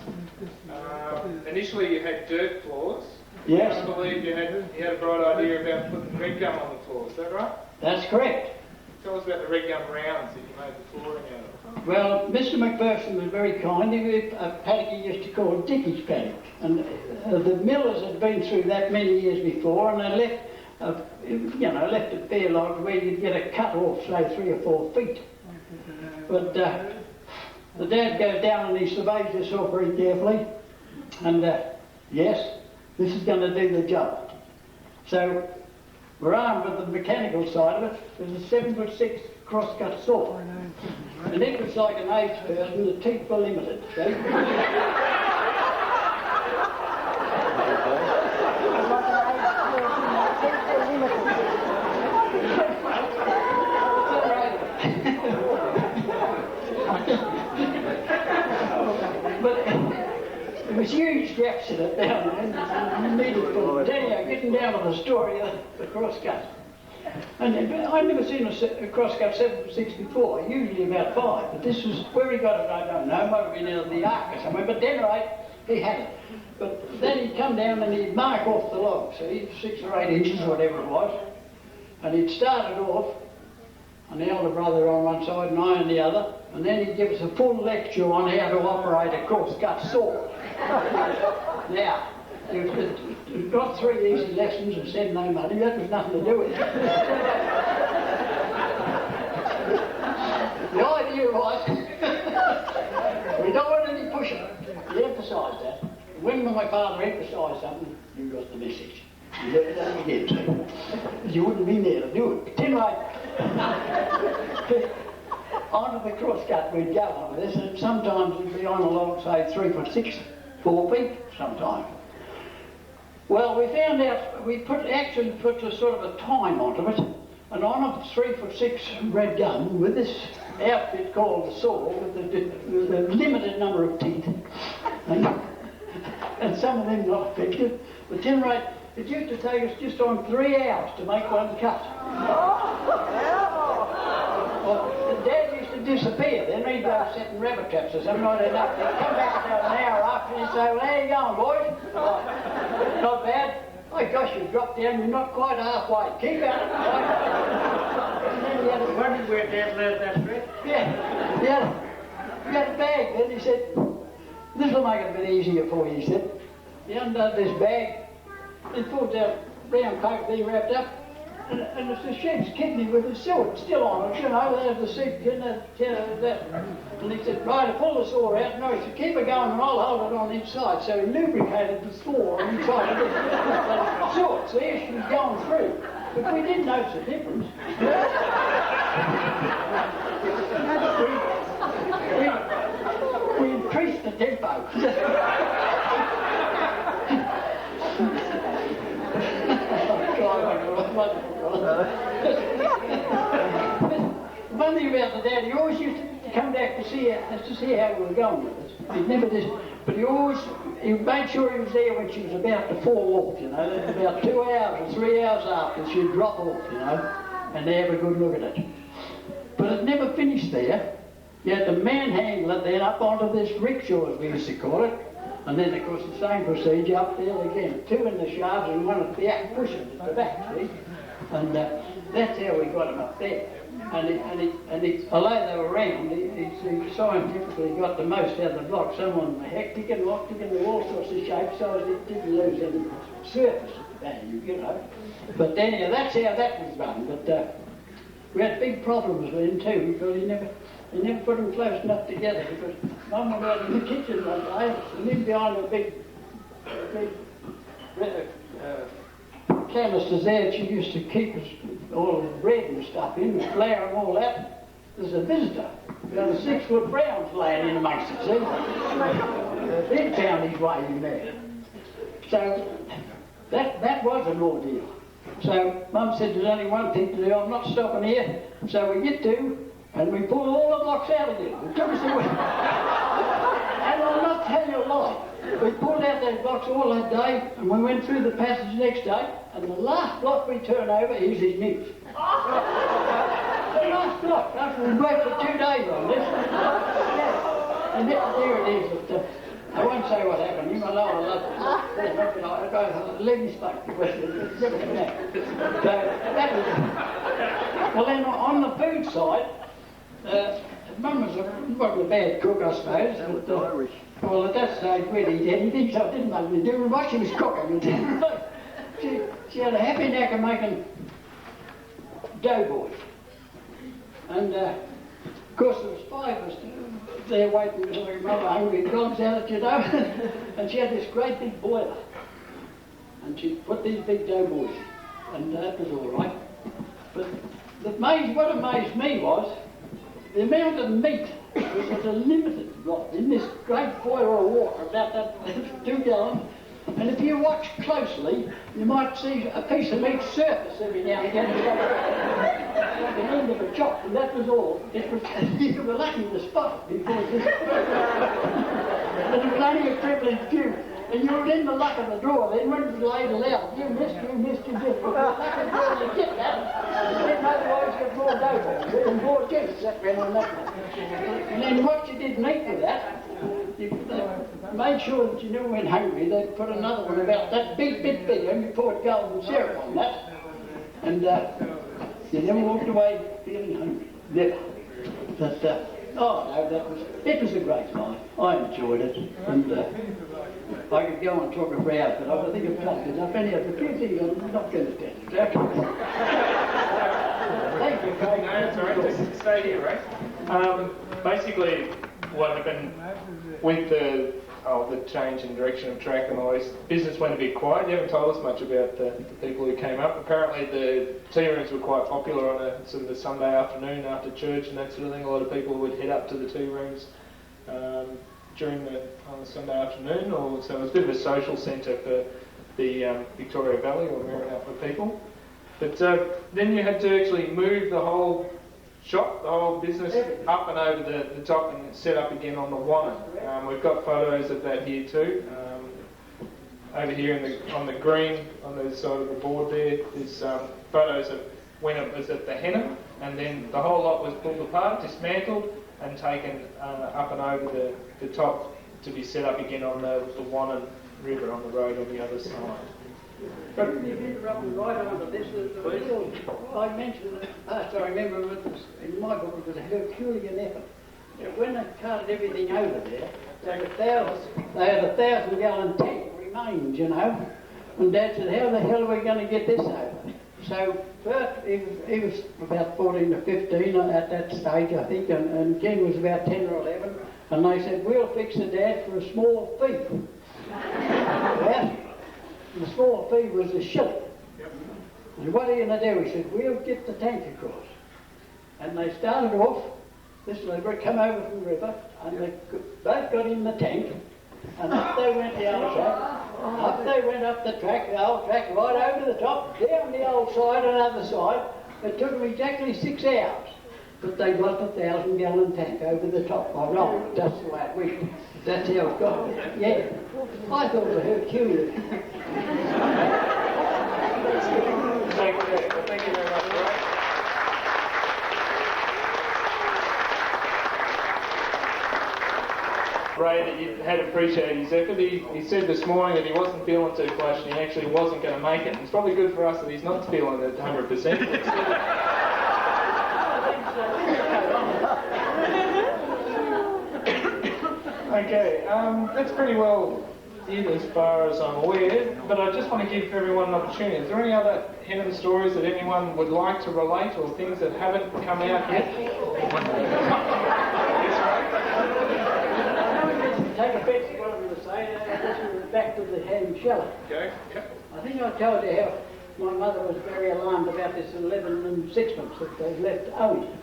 initially you had dirt floors. Yes. I believe you had a bright idea about putting red gum on the floor. Is that right? That's correct. Tell us about the red gum rounds that you made the flooring out of. Well, Mr. McPherson was very kind. He had a paddock he used to call Dickie's paddock, and the millers had been through that many years before, and they left. Left it bare like where you'd get a cut off, say 3 or 4 feet. But the dad goes down and he surveys this all very carefully, and yes, this is going to do the job. So we're armed with the mechanical side of it. There's a 7'6" cross-cut saw, and it was like an aged person. The teeth were limited. See? But there was huge gaps in it down there, and you needed to put it. Anyhow, getting down to the story of the crosscut. And I'd never seen a crosscut 7'6" before, usually about 5. But this was, where he got it, I don't know, might have been out of the ark or somewhere, but then he had it. But then he'd come down and he'd mark off the log, see, 6 or 8 inches, whatever it was. And he'd start it off, and the elder brother on one side and I on the other, and then he'd give us a full lecture on how to operate a cross-cut saw. Now, you've got 3 easy lessons and said no money, that was nothing to do with it. The idea was, we don't want emphasised that. When my father emphasised something, you got the message. You let it out again, so you wouldn't be there to do it. But anyway, onto the crosscut we'd go on this, and sometimes we'd be on along, say, 3'6", 4 feet sometimes. Well, we found out, we actually put a sort of a time onto it, and on a 3'6" red gun with this outfit called the saw, with a limited number of teeth, and some of them not effective, but at any rate, it used to take us just on 3 hours to make one cut. Well, Dad used to disappear, then he'd go setting rabbit traps or something like that. He'd come back about an hour after and he'd say, well, how you going, boys? Not bad. Oh gosh, you've dropped down, you're not quite halfway. Keep at it. And then he had Wondering where Dad learned that trick? Yeah, he had a bag then, he said, this will make it a bit easier for you, he said. He undid this bag, he pulled out brown paper thing wrapped up, and it's the sheep's kidney with the sword still on it, you know, there's the sheep kidney, that. And he said, right, I pull the saw out. No, he said, keep it going and I'll hold it on each side. So he lubricated the saw on each side of the sword, so here she was going through. But we didn't notice the difference. we increased the tempo. One thing about the Dad, he always used to come back to see how we were going with us. He never did, but he made sure he was there when she was about to fall off, you know. That was about 2 hours or 3 hours after she'd drop off, you know, and they have a good look at it. But it never finished there. You had to manhandle it then up onto this rickshaw, as we used to call it. And then, of course, the same procedure up there again. 2 in the shafts and 1 at the back, pushing at the back, see? And that's how we got him up there. And he, although they were round, he scientifically got the most out of the block. Some of them were hectic and loctic and all sorts of shapes, so it didn't lose any surface value, you know. But anyhow, that's how that was run. But we had big problems with him too, because he never put them close enough together, because Mum went out in the kitchen one day, and in behind a big canisters there she used to keep us all the bread and stuff in, the flour and all that. There's a visitor. There was 6-foot Browns laying in amongst it, see? He'd found his way in there. So that was an ordeal. So Mum said, there's only one thing to do, I'm not stopping here. So we get to, and we pulled all the blocks out again. It took us away. And I'll not tell you a lie. We pulled out those blocks all that day, and we went through the passage next day, and the last block we turned over is his niece. The last block, after we worked for 2 days on this. Yeah. And there it is. But, I won't say what happened. You know, I love it. Let me speak. So that was it. Well, then on the food side, Mum wasn't a bad cook, I suppose. But, well, at that stage, we'd eat anything, so it didn't make any difference what she was cooking. She had a happy knack of making doughboys. And, of course, there was 5 of us there waiting until we mother hungry dogs out, you know. And she had this great big boiler. And she put these big doughboys in. And that was all right. But what amazed me was the amount of meat was at a limited lot in this great boiler of water, about that 2 gallons. And if you watch closely, you might see a piece of meat surface every now and again, like the end of a chop, and that was all. You were lucky to spot it before this. And it was only a privileged few. And you were in the luck of the draw then when it was laid aloud. You missed. But the luck of the draw, you get that. And then otherwise you get more doughballs and more juice that went on that one. And then what you did neat with that, you made sure that you knew when hungry, they'd put another one about that bit bigger and you poured golden syrup on that. And you never walked away feeling hungry. Never. But, oh no, it was a great life. I enjoyed it. And I could go on talking for hours, but I think I've talked enough. Any of the few things I'm not going to tell you. Thank you, Craig. No, that's all right. Just stay here, right? Basically, what happened with the of the change in direction of track and all this, business went a bit quiet. You haven't told us much about the people who came up. Apparently the tea rooms were quite popular on a sort of a Sunday afternoon after church and that sort of thing. A lot of people would head up to the tea rooms during on the Sunday afternoon, or so it was a bit of a social centre for the Victoria Valley or Mirrinatwa people. But then you had to actually move the whole shop, the whole business up and over the top and set up again on the Wannon. We've got photos of that here too. Over here on the green, on the side of the board there's photos of when it was at the Henham, and then the whole lot was pulled apart, dismantled and taken up and over the top to be set up again on the Wannon River on the road on the other side. But you've interrupted right onto this. I mentioned in the past, I remember in my book it was a Herculean effort. When they carted everything over there, they had a 1,000-gallon tank remains, you know. And Dad said, how the hell are we going to get this over? So first, he was about 14 or 15 at that stage, I think, and Jen was about 10 or 11. And they said, we'll fix it, Dad, for a small fee. Yes? The small fee was a shilling. And what are you going to do? He said, we'll get the tank across. And they started off, they come over from the river, and they both got in the tank, and up they went the old track. Up they went up the old track, right over the top, down the old side and other side. It took them exactly 6 hours. But they got the 1,000-gallon tank over the top. I rolled, that's the way it went. That's how it got. Yeah. I thought it was a Herculean. Thank you very much, Ray, that you had appreciated his effort. He said this morning that he wasn't feeling too flush and he actually wasn't going to make it. It's probably good for us that he's not feeling it 100%. Okay, that's pretty well it as far as I'm aware, but I just want to give everyone an opportunity. Is there any other Henham stories that anyone would like to relate or things that haven't come out yet? Take offence at what I'm going to say. This is back to the ham sheller. Okay. I think I told you how my mother was very alarmed about this 11 and sixpence that they left owing.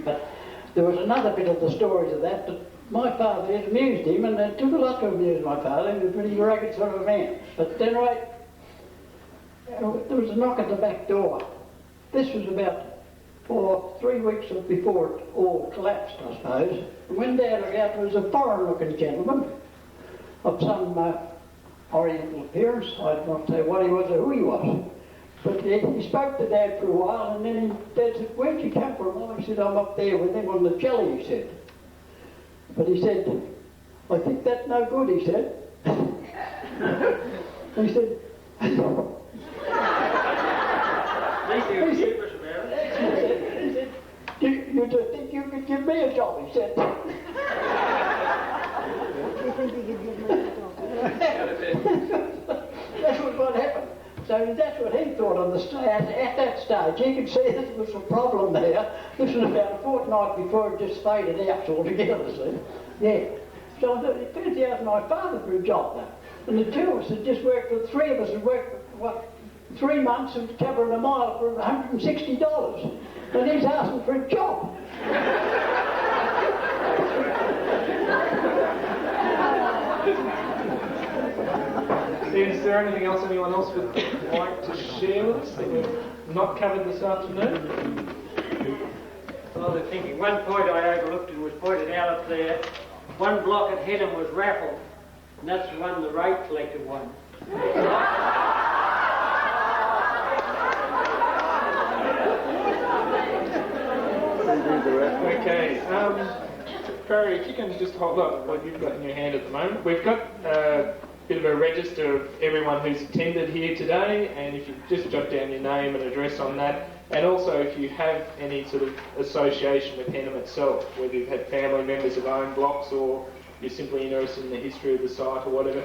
But there was another bit of the story to that my father, it amused him, and it took a lot to amuse my father. He was a pretty rugged sort of a man. But then there was a knock at the back door. This was about 3 weeks before it all collapsed, I suppose. And when Dad looked out, there was a foreign-looking gentleman of some oriental appearance. I don't say what he was or who he was. But he spoke to Dad for a while, and then Dad said, where'd you come from? Well, he said, I'm up there with them on the jelly, he said. But he said, I think that's no good, he said. He said, you don't think you could give me a job, he said. You think you could give me a job? That's what happened. So that's what he thought on the at that stage. You could see there was a problem there. This was about a fortnight before it just faded out altogether, see? Yeah. So I thought, it fancy asking my father for a job though. And the two of us had just worked, the three of us had worked, 3 months and covering a mile for $160. And he's asking for a job. Is there anything else anyone else would like to share with us that we've not covered this afternoon? Well, I'm thinking one point I overlooked and was pointed out up there. One block at Henham was raffled, and that's the one the rate collector won. Okay, Barry, if you can just hold up what you've got in your hand at the moment. We've got a bit of a register of everyone who's attended here today, and if you just jot down your name and address on that, and also if you have any sort of association with Henham itself, whether you've had family members of own blocks or you're simply interested in the history of the site or whatever,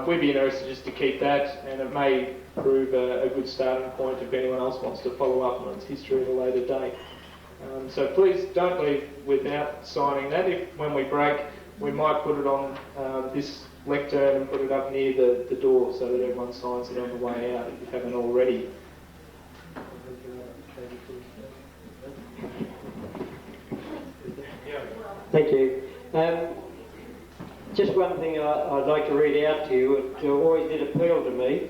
we'd be interested just to keep that, and it may prove a good starting point if anyone else wants to follow up on its history at a later date. So please don't leave without signing that. When we break, we might put it on this lectern and put it up near the door so that everyone signs it on the way out if you haven't already. Thank you. Just one thing I'd like to read out to you. It always did appeal to me.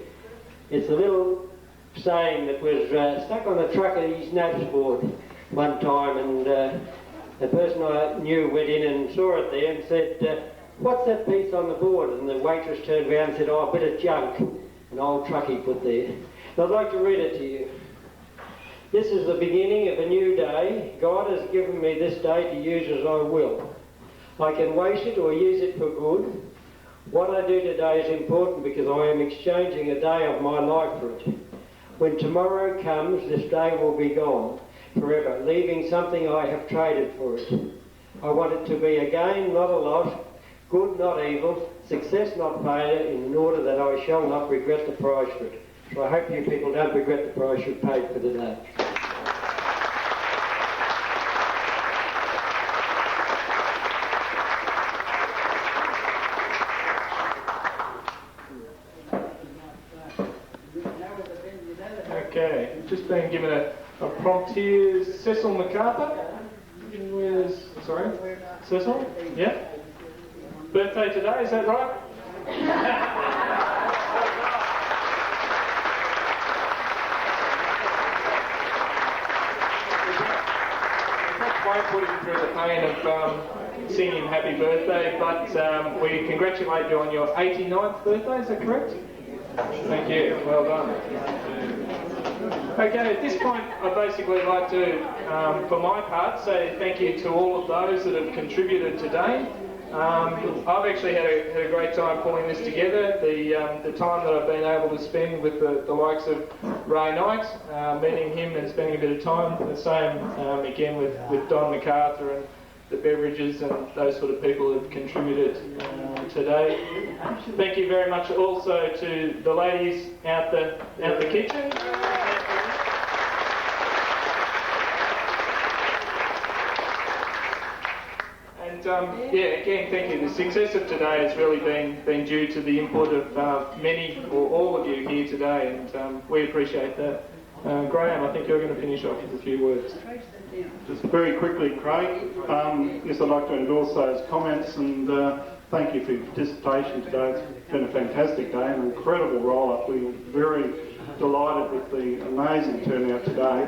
It's a little saying that was stuck on the truck of his notice board one time, and the person I knew went in and saw it there and said, "What's that piece on the board?" And the waitress turned around and said, "Oh, a bit of junk." An old truckie put there. And I'd like to read it to you. "This is the beginning of a new day. God has given me this day to use as I will. I can waste it or use it for good. What I do today is important because I am exchanging a day of my life for it. When tomorrow comes, this day will be gone forever, leaving something I have traded for it. I want it to be a gain, not a loss, good, not evil, success, not failure, in order that I shall not regret the price for it." So I hope you people don't regret the price you paid for the day. Okay, just been given a prompt here. Cecil MacArthur. Where's, sorry? Cecil? Yeah? Birthday today, is that right? Won't put him through the pain of singing happy birthday, but we congratulate you on your 89th birthday, is that correct? Thank you, well done. Okay, at this point I'd basically like to, for my part, say thank you to all of those that have contributed today. I've actually had a great time pulling this together. The time that I've been able to spend with the likes of Ray Knight, meeting him and spending a bit of time, the same again with Don MacArthur and the beverages and those sort of people that have contributed today. Thank you very much also to the ladies out the kitchen. Again, thank you. The success of today has really been due to the input of many or all of you here today, and we appreciate that. Graham, I think you're going to finish off with a few words. Just very quickly, Craig. Yes, I'd like to endorse those comments and thank you for your participation today. It's been a fantastic day, an incredible roll-up. We were very delighted with the amazing turnout today.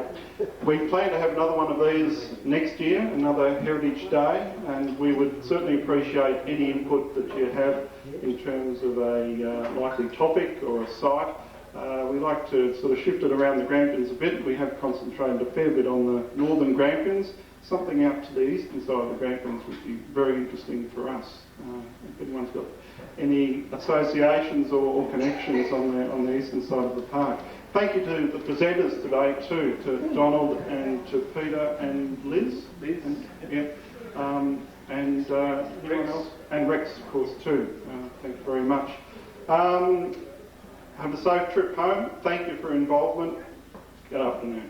We plan to have another one of these next year, another Heritage Day, and we would certainly appreciate any input that you have in terms of a likely topic or a site. We like to sort of shift it around the Grampians a bit. We have concentrated a fair bit on the northern Grampians. Something out to the eastern side of the Grampians would be very interesting for us. If anyone's got any associations or connections on the eastern side of the park. Thank you to the presenters today too, to Donald and to Peter and Liz. And anyone else? And Rex, of course, too. Thank you very much. Have a safe trip home. Thank you for your involvement. Good afternoon.